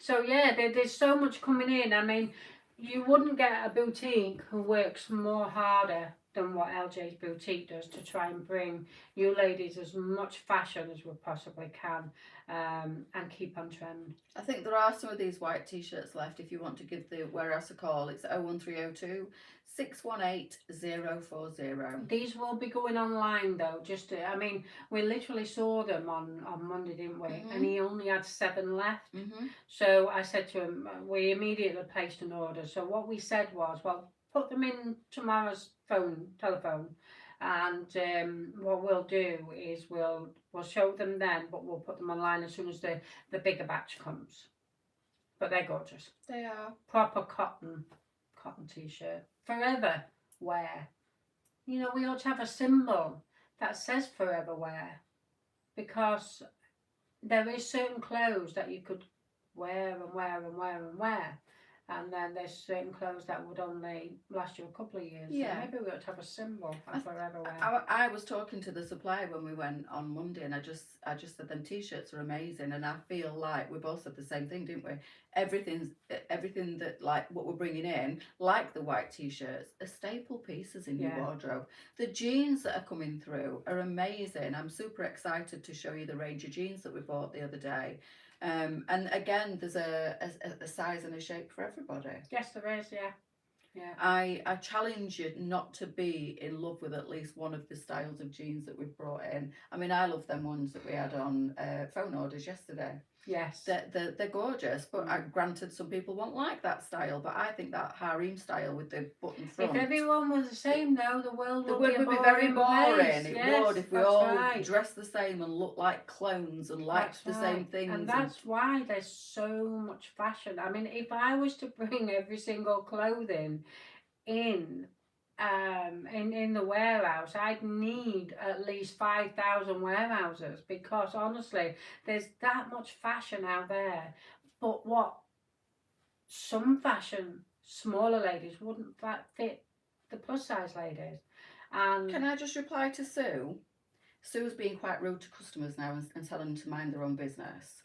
So yeah, there's so much coming in. I mean, you wouldn't get a boutique who works more harder than what LJ's Boutique does to try and bring you ladies as much fashion as we possibly can, and keep on trend. I think there are some of these white t-shirts left if you want to give the warehouse a call. It's 01302 618 040. These will be going online though. I mean, we literally saw them on Monday, didn't we? And he only had 7 left. So I said to him, we immediately placed an order. So what we said was, well, put them in tomorrow's telephone, and what we'll do is we'll show them then, but we'll put them online as soon as the bigger batch comes. But they're gorgeous. They are. Proper cotton t-shirt. Forever wear. You know, we ought to have a symbol that says forever wear, because there is certain clothes that you could wear and wear and wear and wear, and then there's certain clothes that would only last you a couple of years. Yeah. So maybe we ought to have a symbol of forever wear. I was talking to the supplier when we went on Monday, and I just said them t-shirts are amazing, and I feel like we both said the same thing, didn't we? Everything that, like what we're bringing in, like the white t-shirts, are staple pieces in your wardrobe. The jeans that are coming through are amazing. I'm super excited to show you the range of jeans that we bought the other day. And again, there's a size and a shape for everybody. Yes, there is. Yeah. I challenge you not to be in love with at least one of the styles of jeans that we've brought in. I mean, I love them ones that we had on phone orders yesterday. Yes. They're gorgeous, but granted, some people won't like that style, but I think that harem style with the button front. If everyone was the same though, the world would be very boring. Place. It would, if we all dressed the same and looked like clones and liked the same things. And that's why there's so much fashion. I mean, if I was to bring every single clothing in the warehouse, I'd need at least 5,000 warehouses, because honestly, there's that much fashion out there. But what some fashion, smaller ladies wouldn't fit the plus size ladies. And can I just reply to Sue? Sue's being quite rude to customers now and telling them to mind their own business.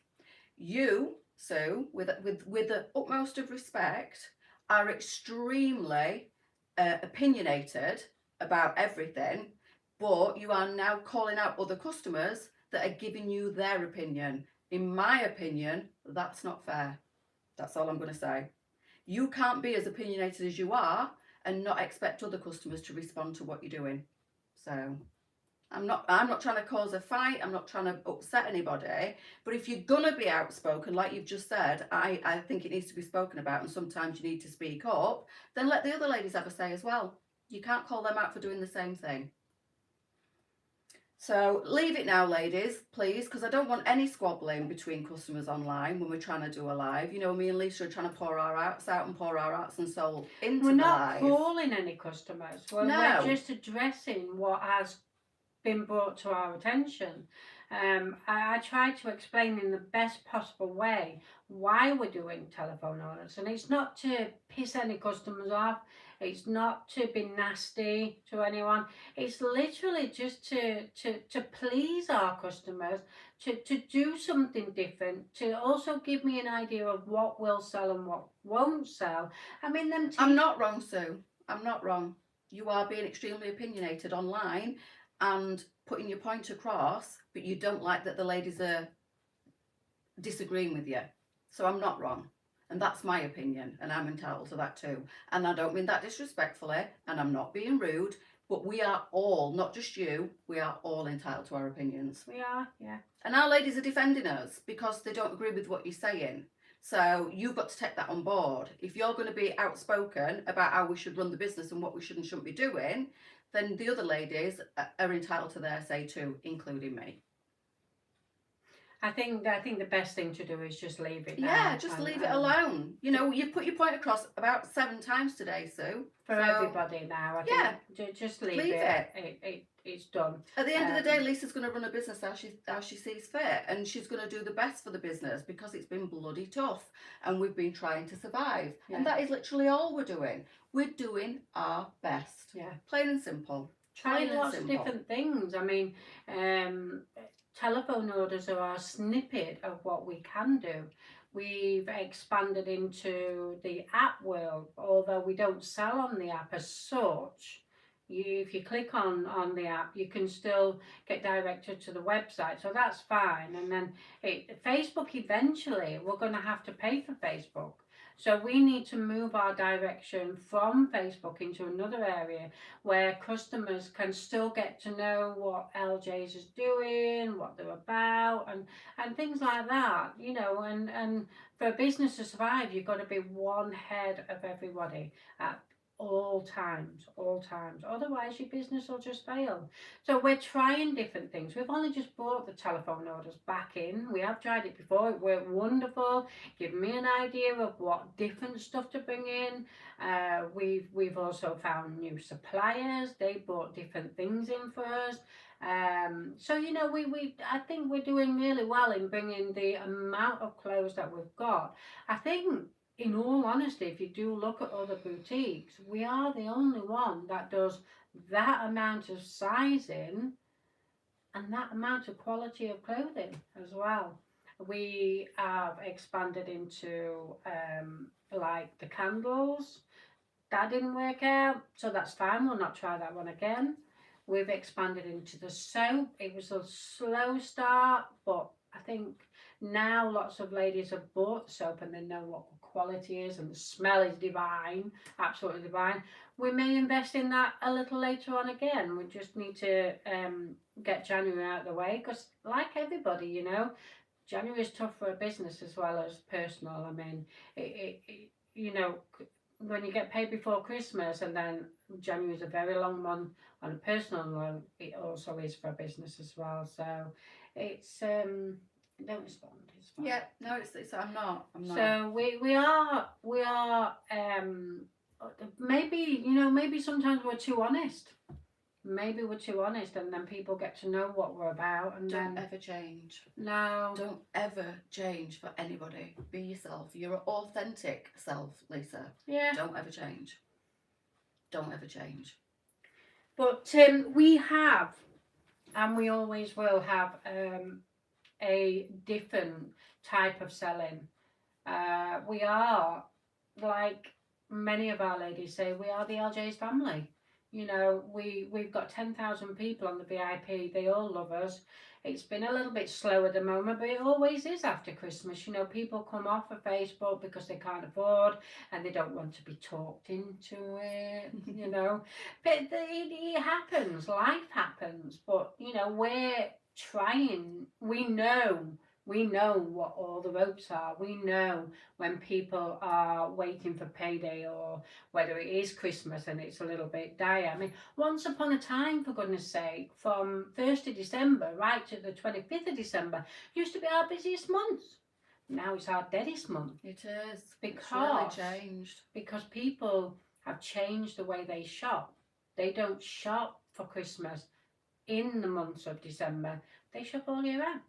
You, Sue, with the utmost of respect, are extremely opinionated about everything, but you are now calling out other customers that are giving you their opinion. In my opinion, that's not fair. That's all I'm going to say. You can't be as opinionated as you are and not expect other customers to respond to what you're doing. So I'm not trying to cause a fight. I'm not trying to upset anybody. But if you're going to be outspoken, like you've just said, I think it needs to be spoken about, and sometimes you need to speak up, then let the other ladies have a say as well. You can't call them out for doing the same thing. So leave it now, ladies, please, because I don't want any squabbling between customers online when we're trying to do a live. You know, me and Leesa are trying to pour our hearts out and pour our hearts and soul into the live. We're not calling any customers. We're just addressing what has been brought to our attention. I tried to explain in the best possible way why we're doing telephone orders, and it's not to piss any customers off. It's not to be nasty to anyone. It's literally just to please our customers, to do something different, to also give me an idea of what will sell and what won't sell. I mean, I'm not wrong, Sue. I'm not wrong. You are being extremely opinionated online and putting your point across, but you don't like that the ladies are disagreeing with you. So I'm not wrong. And that's my opinion, and I'm entitled to that too. And I don't mean that disrespectfully, and I'm not being rude, but we are all, not just you, we are all entitled to our opinions. We are, yeah. And our ladies are defending us because they don't agree with what you're saying. So you've got to take that on board. If you're going to be outspoken about how we should run the business and what we should and shouldn't be doing, then the other ladies are entitled to their say too, including me. I think the best thing to do is just leave it. Yeah, just leave it alone. You know, you put your point across about 7 times today, Sue. For everybody now, I think just leave it. It's done. At the end of the day, Lisa's going to run a business how she sees fit, and she's going to do the best for the business because it's been bloody tough, and we've been trying to survive. Yeah. And that is literally all we're doing. We're doing our best. Yeah. Plain and simple. Trying lots of different things. I mean, telephone orders are a snippet of what we can do. We've expanded into the app world, although we don't sell on the app as such. if you click on the app, you can still get directed to the website, so that's fine. And then Facebook, eventually we're going to have to pay for Facebook, so we need to move our direction from Facebook into another area where customers can still get to know what LJ's is doing, what they're about, and things like that, and for a business to survive, you've got to be one head of everybody at all times. Otherwise, your business will just fail. So we're trying different things. We've only just brought the telephone orders back in. We have tried it before. It worked wonderful. Give me an idea of what different stuff to bring in. We've also found new suppliers. They brought different things in for us. So we I think we're doing really well in bringing the amount of clothes that we've got. I think, in all honesty, if you do look at other boutiques, we are the only one that does that amount of sizing and that amount of quality of clothing as well. We have expanded into like the candles. That didn't work out, so that's fine. We'll not try that one again. We've expanded into the soap. It was a slow start, but I think now lots of ladies have bought the soap and they know what the quality is, and the smell is divine, absolutely divine. We may invest in that a little later on again. We just need to get January out of the way, because like everybody, January is tough for a business as well as personal. I mean, when you get paid before Christmas, and then January is a very long month on a personal note, it also is for a business as well. So it's don't respond. It's fine. Yeah, no, it's I'm not. So we are maybe sometimes we're too honest. Maybe we're too honest, and then people get to know what we're about. And don't ever change. No. Don't ever change for anybody. Be yourself. Your authentic self, Leesa. Yeah. Don't ever change. Don't ever change. But we have, and we always will have, a different type of selling. We are, like many of our ladies say, we are the LJ's family. We've got 10,000 people on the VIP. They all love us. It's been a little bit slow at the moment, but it always is after Christmas. People come off of Facebook because they can't afford and they don't want to be talked into it, But it happens. Life happens. But, we're trying. We know what all the ropes are. We know when people are waiting for payday, or whether it is Christmas and it's a little bit dire. I mean, once upon a time, for goodness sake, from 1st of December right to the 25th of December used to be our busiest month. Now it's our deadest month. It is. Because it's really changed. Because people have changed the way they shop. They don't shop for Christmas in the months of December. They shop all year round.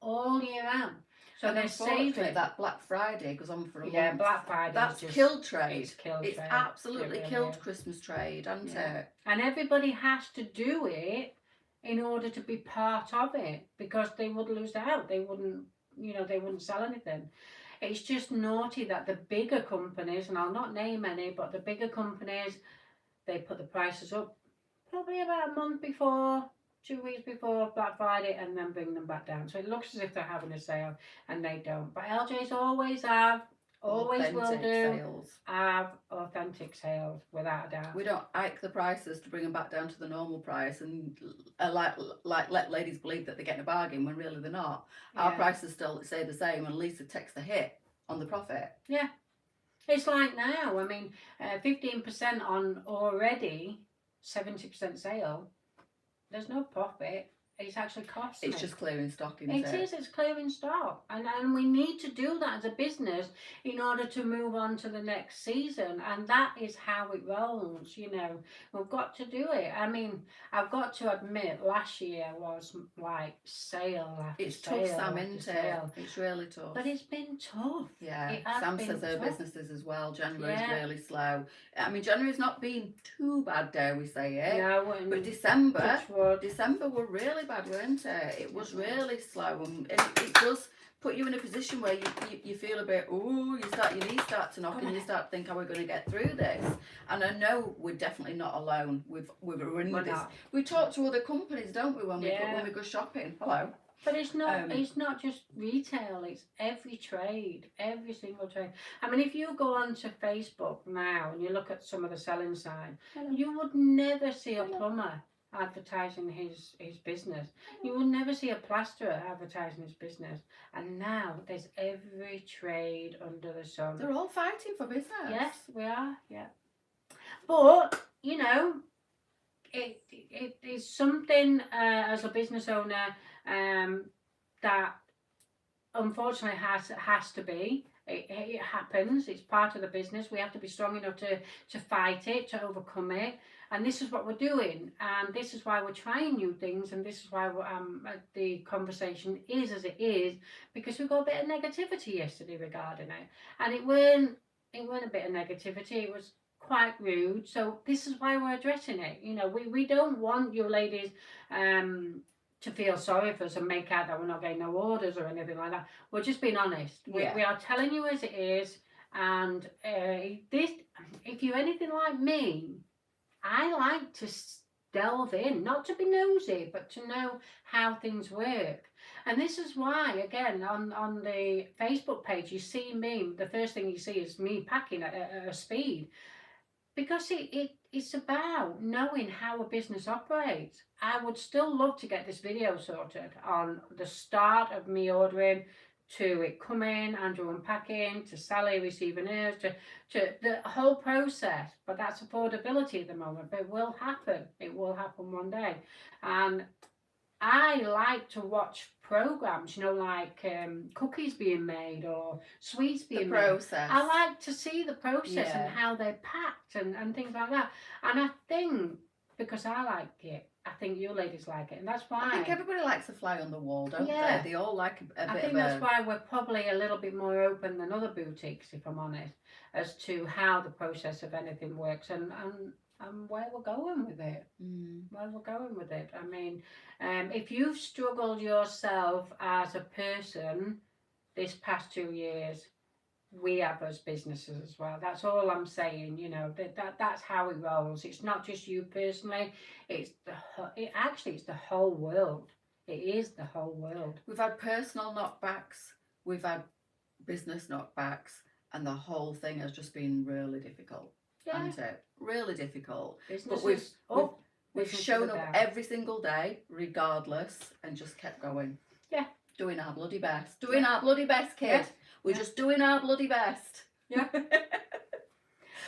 All year round. So and they're saving. That Black Friday goes on for a month. Yeah, Black Friday. That's killed trade. It's killed it's trade. absolutely killed Christmas trade, hasn't it? And everybody has to do it in order to be part of it, because they would lose out. They wouldn't, they wouldn't sell anything. It's just naughty that the bigger companies, and I'll not name any, but the bigger companies, they put the prices up probably about a month before, 2 weeks before Black Friday, and then bring them back down. So it looks as if they're having a sale, and they don't. But LJ's always Authentic will do sales. Have authentic sales, without a doubt. We don't hike the prices to bring them back down to the normal price and let ladies believe that they're getting a bargain when really they're not. Our prices still stay the same, and Leesa takes the hit on the profit. Yeah. It's like now, I mean, 15% on already 70% sale. There's no profit. It's actually costing. It's just clearing stock, isn't it? It is. It's clearing stock, and we need to do that as a business in order to move on to the next season. And that is how it rolls. We've got to do it. I mean, I've got to admit, last year was like sale after it's sale. It's tough, Sam, isn't it? It's really tough. But it's been tough. Yeah, Sam says her businesses as well. January's really slow. I mean, January's not been too bad, dare we say it? No, but December were really bad, weren't it? It was really slow, and it does put you in a position where you feel a bit, ooh, your knees start to knock, and you start to think, how are we going to get through this? And I know we're definitely not alone with this. We talk to other companies, don't we, when we go shopping? Hello. But it's not just retail, it's every trade, every single trade. I mean, if you go onto Facebook now and you look at some of the selling signs, you would never see a plumber advertising his business. You would never see a plasterer advertising his business. And now there's every trade under the sun. They're all fighting for business. Yes, we are, yeah. But, you know, it is something as a business owner that unfortunately has to be. It happens. It's part of the business. We have to be strong enough to fight it, to overcome it. And this is what we're doing. And this is why we're trying new things. And this is why the conversation is as it is, because we got a bit of negativity yesterday regarding it. And it weren't a bit of negativity. It was quite rude. So this is why we're addressing it. You know, we don't want you ladies to feel sorry for us and make out that we're not getting no orders or anything like that. We're just being honest. We are telling you as it is. And if you're anything like me, I like to delve in, not to be nosy, but to know how things work. And this is why, again, on the Facebook page, you see me, the first thing you see is me packing at a speed. Because it's about knowing how a business operates. I would still love to get this video sorted on the start of me ordering, to it coming, Andrew unpacking, to Sally receiving hers, to the whole process. But that's affordability at the moment. But it will happen. It will happen one day. And I like to watch programs, you know, like cookies being made or sweets being made. The process. I like to see the process and how they're packed and things like that. And I think, because I like it, I think you ladies like it. And that's why. I think everybody likes a fly on the wall, don't they? They all like a bit of I think that's why we're probably a little bit more open than other boutiques, if I'm honest, as to how the process of anything works and where we're going with it. Where we're going with it. I mean, if you've struggled yourself as a person this past 2 years, we have as businesses as well. That's all I'm saying. You know, that's how it rolls. It's not just you personally. It's the whole world. It is the whole world. We've had personal knockbacks. We've had business knockbacks, and the whole thing has just been really difficult. Hasn't it? Really difficult. But we've shown up every single day, regardless, and just kept going. Yeah. Doing our bloody best. Doing our bloody best, kid. Yeah. We're just doing our bloody best. Yeah.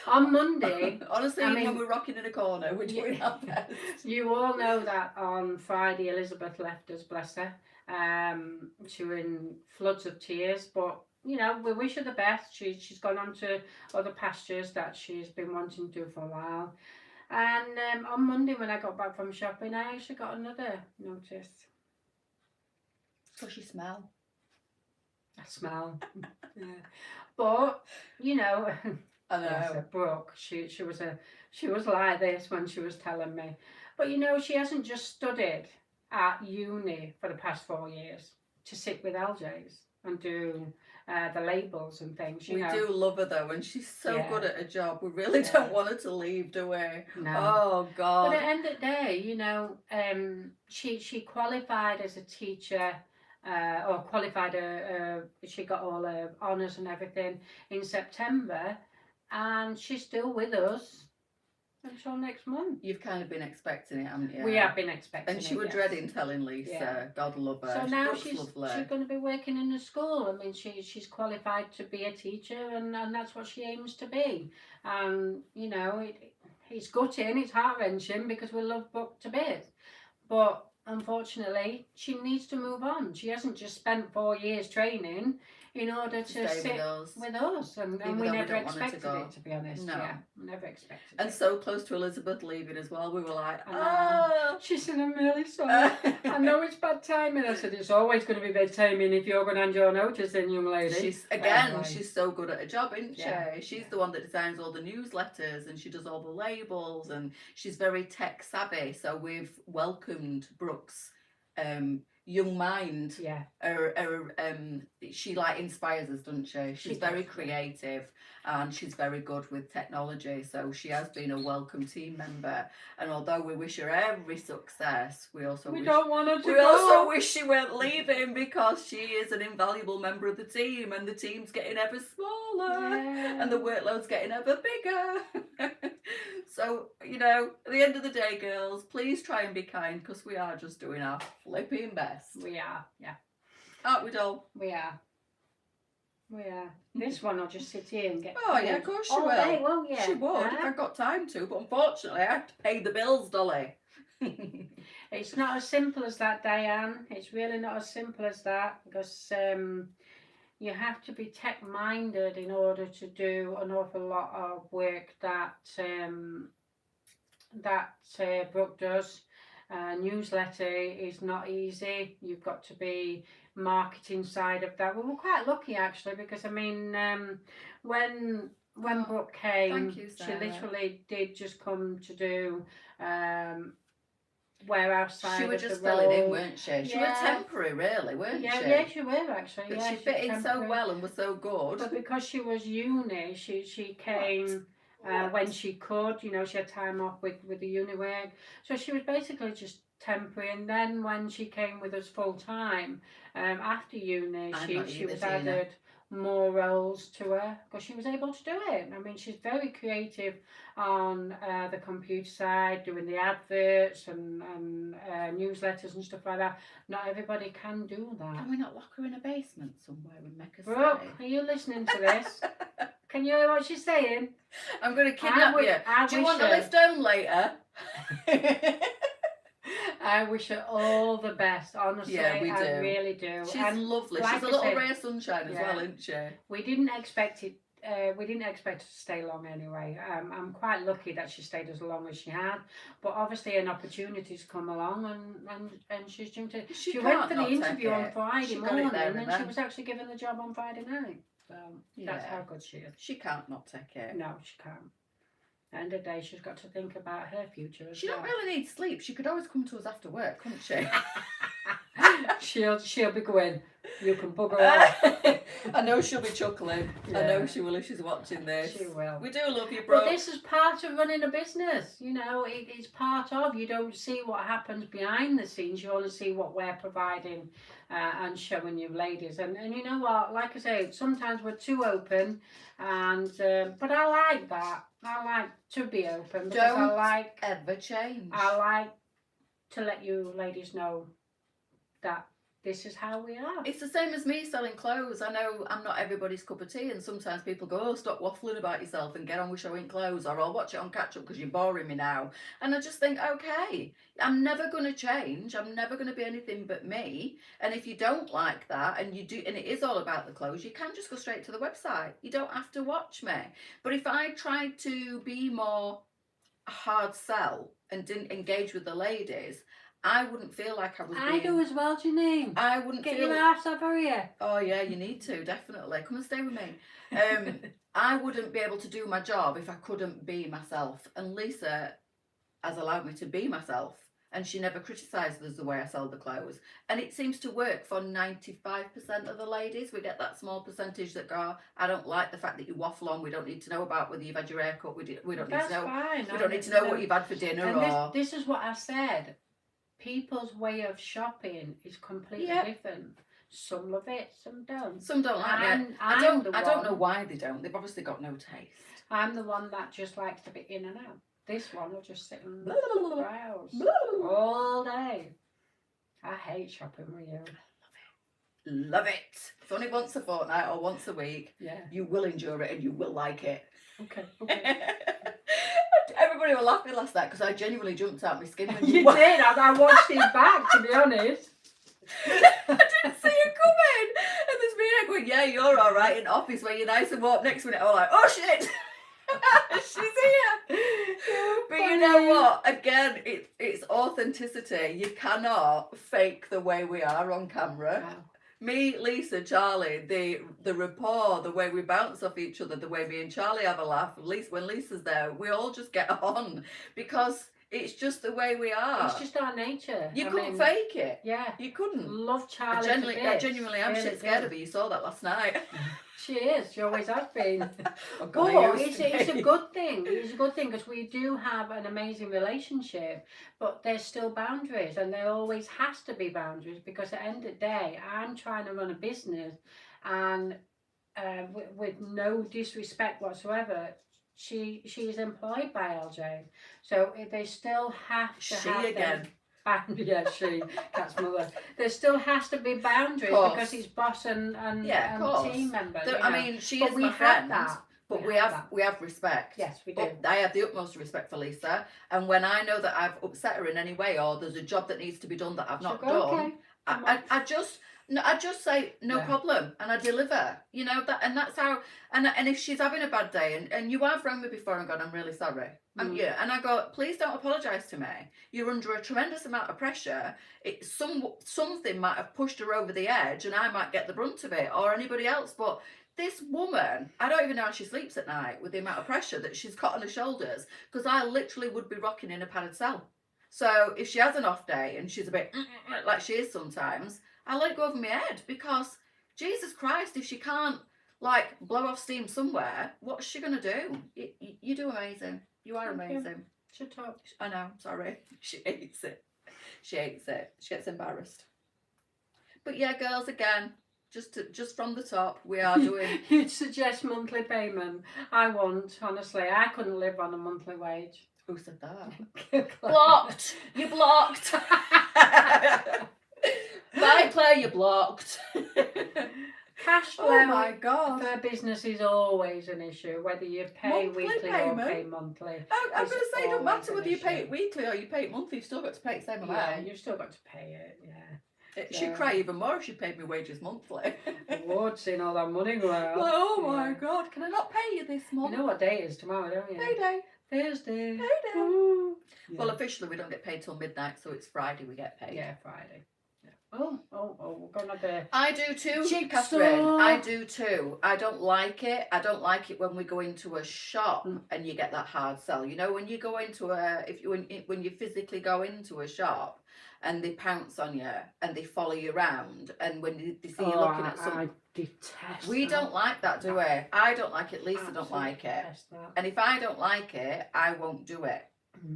On Monday, honestly, when we're rocking in a corner, we're doing our best. You all know that on Friday, Elizabeth left us, bless her. She was in floods of tears, but you know, we wish her the best. She's gone on to other pastures that she's been wanting to do for a while. And on Monday, when I got back from shopping, I actually got another notice. Because you smell. I smell. Yeah. But, you know, I know. Brooke, she was like this when she was telling me. But, you know, she hasn't just studied at uni for the past 4 years to sit with LJs and do the labels and things. We do love her though, and she's so good at her job. We really don't want her to leave, do we? No. Oh God. But at the end of the day, you know, she qualified as a teacher, or qualified. She got all her honours and everything in September, and she's still with us until next month. You've kind of been expecting it, haven't you? We have been expecting it. And she was dreading telling Leesa. Yeah. God love her. So now she's going to be working in the school. I mean, she's qualified to be a teacher, and that's what she aims to be. You know, it's gutting, it's heart-wrenching, because we love Brooke to bits. But unfortunately, she needs to move on. She hasn't just spent 4 years training in order to sit with us. And we never expected it, to be honest. No. Yeah, we never expected it. And so close to Elizabeth leaving as well, we were like, She said, I'm really sorry. I know it's bad timing. I said, it's always going to be bad timing if you're going to hand your notice in, young lady. She's so good at her job, isn't she? Yeah. She's the one that designs all the newsletters, and she does all the labels, and she's very tech savvy. So we've welcomed Brooke's young mind. Yeah. She like inspires us, doesn't she? She's very does, creative and she's very good with technology. So she has been a welcome team member. And although we wish her every success, we also don't want her to we go. also wish she weren't leaving because she is an invaluable member of the team and the team's getting ever smaller and the workload's getting ever bigger. So, you know, at the end of the day, girls, please try and be kind because we are just doing our flipping best. We are, yeah. Aren't we, doll? We are. We are. This one will just sit here and get Oh, yeah, of course she all will. day, won't you? She would if I got time to, but unfortunately I have to pay the bills, Dolly. It's not as simple as that, Diane. It's really not as simple as that because you have to be tech-minded in order to do an awful lot of work that Brooke does. Newsletter is not easy. You've got to be marketing side of that. Well, we're quite lucky actually because I mean, when Brooke came, she literally did just come to do warehouse side. She was of just the filling role. in, weren't she? She was temporary, really, weren't she? Yeah, she were actually. But yeah, she fit in so temporary. well and was so good. But because she was uni, she came when she could. You know, she had time off with the uni work, so she was basically just temporary. And then when she came with us full time, after uni, she was added more roles to her because she was able to do it. I mean, she's very creative on the computer side, doing the adverts and newsletters and stuff like that. Not everybody can do that. Can we not lock her in a basement somewhere and make her Brooke, stay? are you listening to this? Can you hear what she's saying? I'm going to kidnap you. Do you want to lift home later? I wish her all the best, honestly. Yeah, we do. I really do. She's lovely. She's a little ray of sunshine as well, isn't she? We didn't expect it. We didn't expect her to stay long anyway. I'm quite lucky that she stayed as long as she had. But obviously an opportunity's come along and she's jumped in. She went for the interview on Friday morning and she was actually given the job on Friday night. So that's how good she is. She can't not take it. No, she can't. End of the day, she's got to think about her future as She don't really need sleep. She could always come to us after work, couldn't she? She'll be going, you can bugger off. I know she'll be chuckling. Yeah. I know she will if she's watching this. She will. We do love you, bro. But this is part of running a business. You know, it's part of. You don't see what happens behind the scenes. You only see what we're providing and showing you ladies. And you know what? Like I say, sometimes we're too open. And but I like that. I like to be open because I like ever change. I like to let you ladies know that this is how we are. It's the same as me selling clothes. I know I'm not everybody's cup of tea, and sometimes people go, oh, stop waffling about yourself and get on with showing clothes, or I'll watch it on catch up because you're boring me now. And I just think, okay, I'm never going to change. I'm never going to be anything but me. And if you don't like that, and you do, and it is all about the clothes, you can just go straight to the website. You don't have to watch me. But if I tried to be more hard sell and didn't engage with the ladies, I wouldn't feel like I was I do as well, Janine. I wouldn't Get feel... your arse over here. Oh, yeah, you need to, definitely. Come and stay with me. I wouldn't be able to do my job if I couldn't be myself. And Leesa has allowed me to be myself. And she never criticises the way I sell the clothes. And it seems to work for 95% of the ladies. We get that small percentage that go, I don't like the fact that you waffle on. We don't need to know about whether you've had your hair cut. We don't need to know. Fine. We don't need to know what you've had for dinner. And this is what I said. People's way of shopping is completely different. Some love it, some don't. Some don't like it. I don't know why they don't. They've obviously got no taste. I'm the one that just likes to be in and out. This one will just sit and browse all day. I hate shopping with you. Love it. It's only once a fortnight or once a week. Yeah. You will endure it and you will like it. Okay. Everybody were laughing last night because I genuinely jumped out my skin when you did. I watched it back, to be honest. I didn't see you coming. And there's me going, yeah, you're all right in office where you're nice and warm. Next minute, I'm like, oh shit. She's here. But you know what? Again, it's authenticity. You cannot fake the way we are on camera. Wow. Me, Leesa, Charlie, the rapport, the way we bounce off each other, the way me and Charlie have a laugh. At least when Leesa's there, we all just get on because It's just the way we are. It's just our nature. You couldn't fake it. Yeah. You couldn't. Love Charlie. I genuinely am shit scared of her. You saw that last night. She is. She always has been. Oh, God, But it's a good thing. It's a good thing because we do have an amazing relationship, but there's still boundaries, and there always has to be boundaries because at the end of the day, I'm trying to run a business, and with no disrespect whatsoever, she is employed by LJ, so they still have to have again. Yeah, she, Cat's mother. There still has to be boundaries because he's boss and team member. I mean, she is my friend, but we have respect. Yes, we do. I have the utmost respect for Leesa, and when I know that I've upset her in any way, or there's a job that needs to be done that I've not done, okay. I just say no problem, and I deliver. You know that, and that's how. And if she's having a bad day, and you have rang me before and gone, I'm really sorry. And I go, please don't apologise to me. You're under a tremendous amount of pressure. Something might have pushed her over the edge, and I might get the brunt of it, or anybody else. But this woman, I don't even know how she sleeps at night with the amount of pressure that she's got on her shoulders. Because I literally would be rocking in a padded cell. So if she has an off day and she's a bit like she is sometimes, I let it go over my head because Jesus Christ, if she can't like blow off steam somewhere, what's she gonna do? You do amazing. You are amazing. Shut up. I know. Sorry. She hates it. She hates it. She gets embarrassed. But yeah, girls, again, just from the top, we are doing. You'd suggest monthly payment. I won't. Honestly, I couldn't live on a monthly wage. Who said that? Blocked. You blocked. Bye, Claire. You blocked. Cash flow oh my God. for business is always an issue, whether you pay monthly weekly payment. or pay monthly. I'm going to say it don't matter whether you pay it weekly or you pay it monthly, you've still got to pay it the same amount. Yeah, you've still got to pay it, yeah. She'd cry even more if she paid me wages monthly. I would, seeing all that money go out. Well, oh my God, can I not pay you this month? You know what day it is tomorrow, don't you? Payday. Thursday. Payday. Ooh. Yeah. Well, officially we don't get paid till midnight, so it's Friday we get paid. Yeah, Friday. Oh, we're going to be... I do too, Jigsaw. Catherine. I do too. I don't like it. I don't like it when we go into a shop and you get that hard sell. You know, when you go into when you physically go into a shop and they pounce on you and they follow you around and when they see you looking at something. I detest We that. don't like that, do we? I don't like it. Lisa don't like it. That. And if I don't like it, I won't do it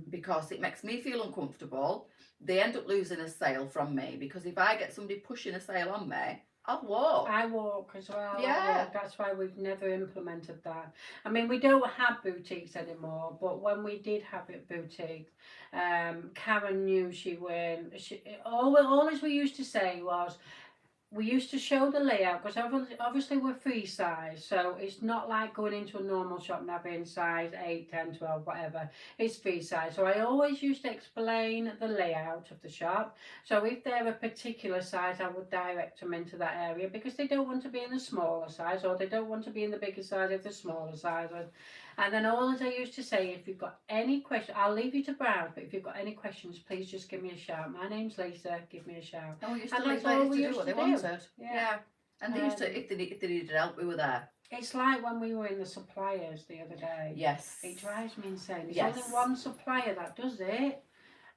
because it makes me feel uncomfortable. They end up losing a sale from me because if I get somebody pushing a sale on me, I'll walk. I walk as well. Yeah. That's why we've never implemented that. I mean, we don't have boutiques anymore, but when we did have it boutique, Karen knew all we used to say was, we used to show the layout because obviously we're free size, so it's not like going into a normal shop and having size 8, 10, 12, whatever. It's free size. So I always used to explain the layout of the shop. So if they're a particular size, I would direct them into that area because they don't want to be in the smaller size or they don't want to be in the bigger size if the smaller size. And then all as I used to say, if you've got any questions, I'll leave you to browse, but if you've got any questions, please just give me a shout. My name's Leesa, give me a shout. And we used to leave ladies to do what they wanted. Yeah. And they used to, if they needed help, we were there. It's like when we were in the suppliers the other day. Yes. It drives me insane. There's only one supplier that does it.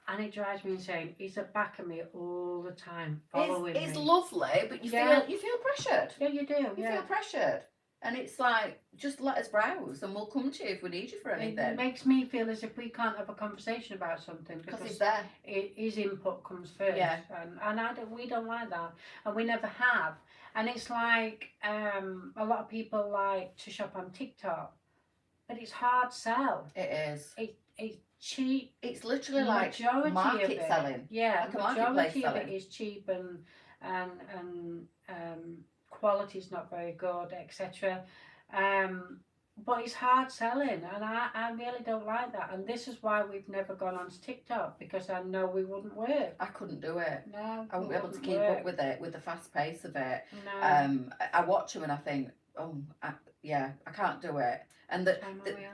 And it drives me insane. He's at back of me all the time, following me. It's lovely, but you feel pressured. Yeah, you do. You feel pressured. And it's like, just let us browse and we'll come to you if we need you for anything. It makes me feel as if we can't have a conversation about something because he's there. His input comes first. Yeah. And we don't like that. And we never have. And it's like, a lot of people like to shop on TikTok. But it's hard sell. It is. It's cheap. It's literally like market selling. Yeah, like majority of it is cheap and quality's not very good, etc. But it's hard selling, and I really don't like that. And this is why we've never gone onto TikTok, because I know we wouldn't work. I couldn't do it. No, I wouldn't be able to keep up with it, with the fast pace of it. No. I watch them and I think, I can't do it. And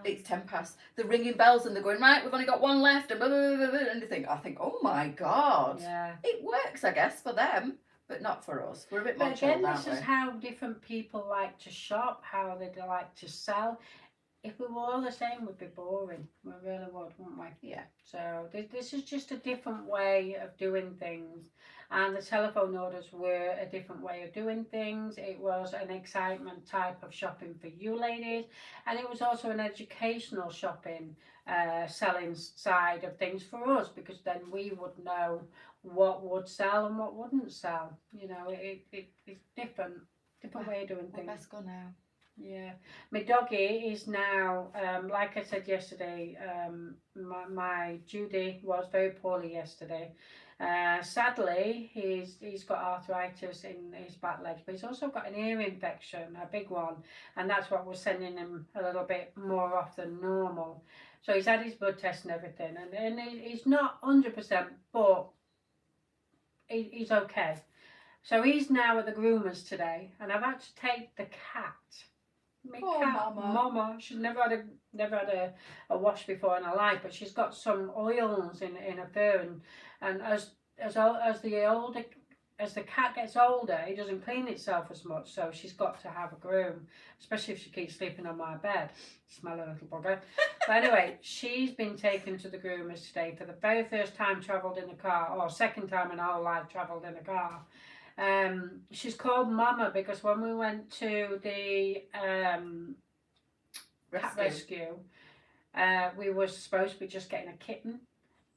it's 10 past. They're ringing bells and they're going, right, we've only got one left, and blah, blah, blah, blah, and I think, oh my God. Yeah. It works, I guess, for them, but not for us. We're a bit more chilled, this is how different people like to shop, how they like to sell. if we were all the same, we'd be boring. We really would, wouldn't we? Yeah. So this is just a different way of doing things, and the telephone orders were a different way of doing things. It was an excitement type of shopping for you ladies, and it was also an educational shopping, selling side of things for us, because then we would know what would sell and what wouldn't sell. You know, it's different way of doing We're things. best go now. Yeah, my doggy is now, like I said yesterday, my Judy was very poorly yesterday. Sadly, he's got arthritis in his back legs, but he's also got an ear infection, a big one, and that's what was sending him a little bit more off than normal. So he's had his blood test and everything, and he's not 100%, but he's okay. So he's now at the groomers today, and I've had to take the cat. My cat, Mama. She's never had a wash before in her life, but she's got some oils in her fur, and as the cat gets older, it doesn't clean itself as much, so she's got to have a groom, especially if she keeps sleeping on my bed. Smell a little bugger. But anyway, she's been taken to the groomers today for the very first time travelled in a car, or second time in her whole life travelled in a car. She's called Mama because when we went to the cat rescue, we were supposed to be just getting a kitten,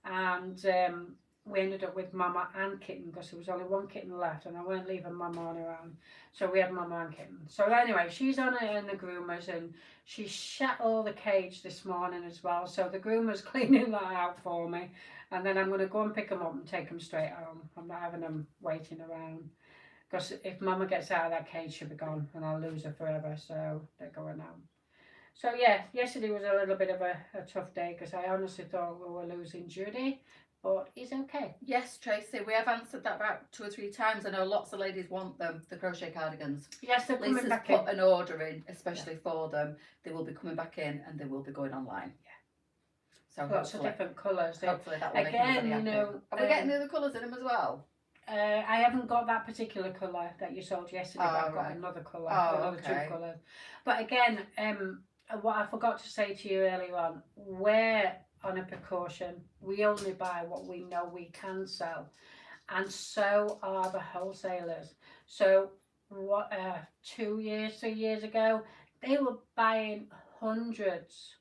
and we ended up with Mama and kitten because there was only one kitten left, and I weren't leaving Mama on her own, so we had Mama and kitten. So anyway, she's on it in the groomers, and she shat all the cage this morning as well, so the groomers cleaning that out for me. And then I'm going to go and pick them up and take them straight home. I'm not having them waiting around. Because if Mama gets out of that cage, she'll be gone and I'll lose her forever. So they're going home. So yeah, yesterday was a little bit of a tough day because I honestly thought we were losing Judy. But he's okay. Yes, Tracy, we have answered that about 2 or 3 times. I know lots of ladies want them, the crochet cardigans. Yes, they're coming Lisa's back put in. an order in, especially for them. They will be coming back in and they will be going online. Yeah. So lots of different colours. Hopefully that will make everybody happy. Are we getting the other colours in them as well? I haven't got that particular colour that you sold yesterday, but I've got another colour, another 2 colours. But again, what I forgot to say to you earlier on, we're on a precaution. We only buy what we know we can sell, and so are the wholesalers. So what 3 years ago, they were buying hundreds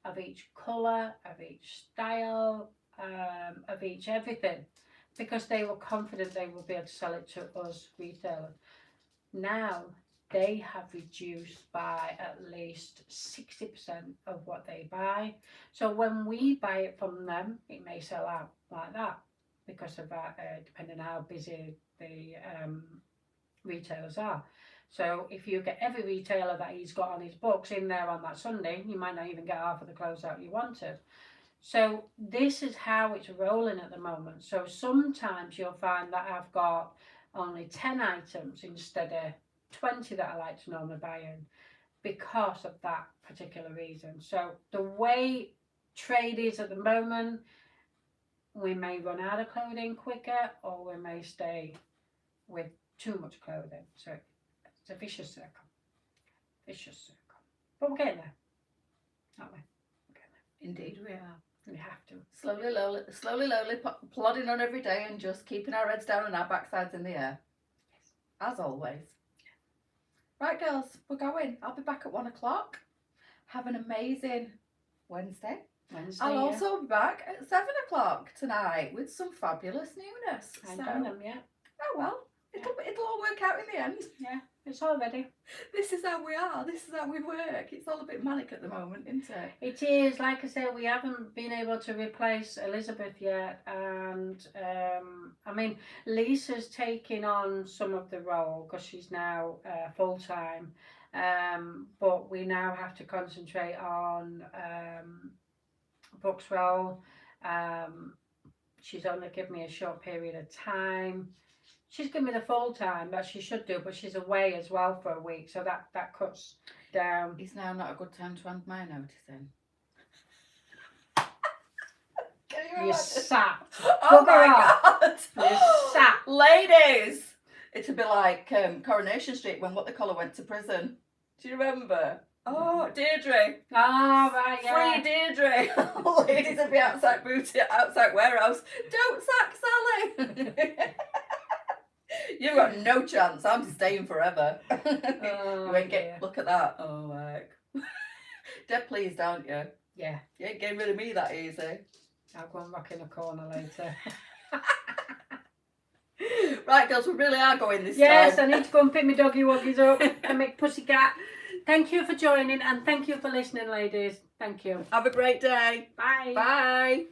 of each colour, of each style, of each everything, because they were confident they would be able to sell it to us retailers. Now they have reduced by at least 60% of what they buy. So when we buy it from them, it may sell out like that because of that, depending on how busy the retailers are. So if you get every retailer that he's got on his books in there on that Sunday, you might not even get half of the clothes out you wanted. So this is how it's rolling at the moment. So sometimes you'll find that I've got only 10 items instead of 20 that I like to normally buy in because of that particular reason. So the way trade is at the moment, we may run out of clothing quicker, or we may stay with too much clothing. So it's a vicious circle. Vicious circle. But we're getting there, aren't we? We're getting there. Indeed we are. We have to. Slowly, plodding on every day and just keeping our heads down and our backsides in the air. Yes. As always. Right, girls, we're going. I'll be back at 1 o'clock. Have an amazing Wednesday. I'll also be back at 7 o'clock tonight with some fabulous newness. I haven't done them yet. Oh well, it'll all work out in the end. Yeah, it's all ready. This is how we are. This is how we work. It's all a bit manic at the moment, isn't it? It is. Like I said, we haven't been able to replace Elizabeth yet, and I mean, Leesa's taking on some of the role because she's now full time. But we now have to concentrate on Brooke's role. She's only given me a short period of time. She's given me the full time that she should do, but she's away as well for a week, so that cuts down. It's now not a good time to hand my notice in. You're sacked. Oh my God! You're sacked. Ladies! It'd be like Coronation Street when What the Colour went to prison. Do you remember? Oh, Deirdre. Oh, right, yeah. Free Deirdre. Ladies will be outside warehouse. Don't sack Sally. You've got no chance. I'm staying forever. Oh, You ain't dear. look at that. Oh, my. Dead pleased, aren't you? Yeah. You ain't getting rid of me that easy. I'll go and rock in a corner later. Right, girls, we really are going this Yes, time. I need to go and pick my doggy woggies up and make pussycat. Thank you for joining and thank you for listening, ladies. Thank you. Have a great day. Bye. Bye.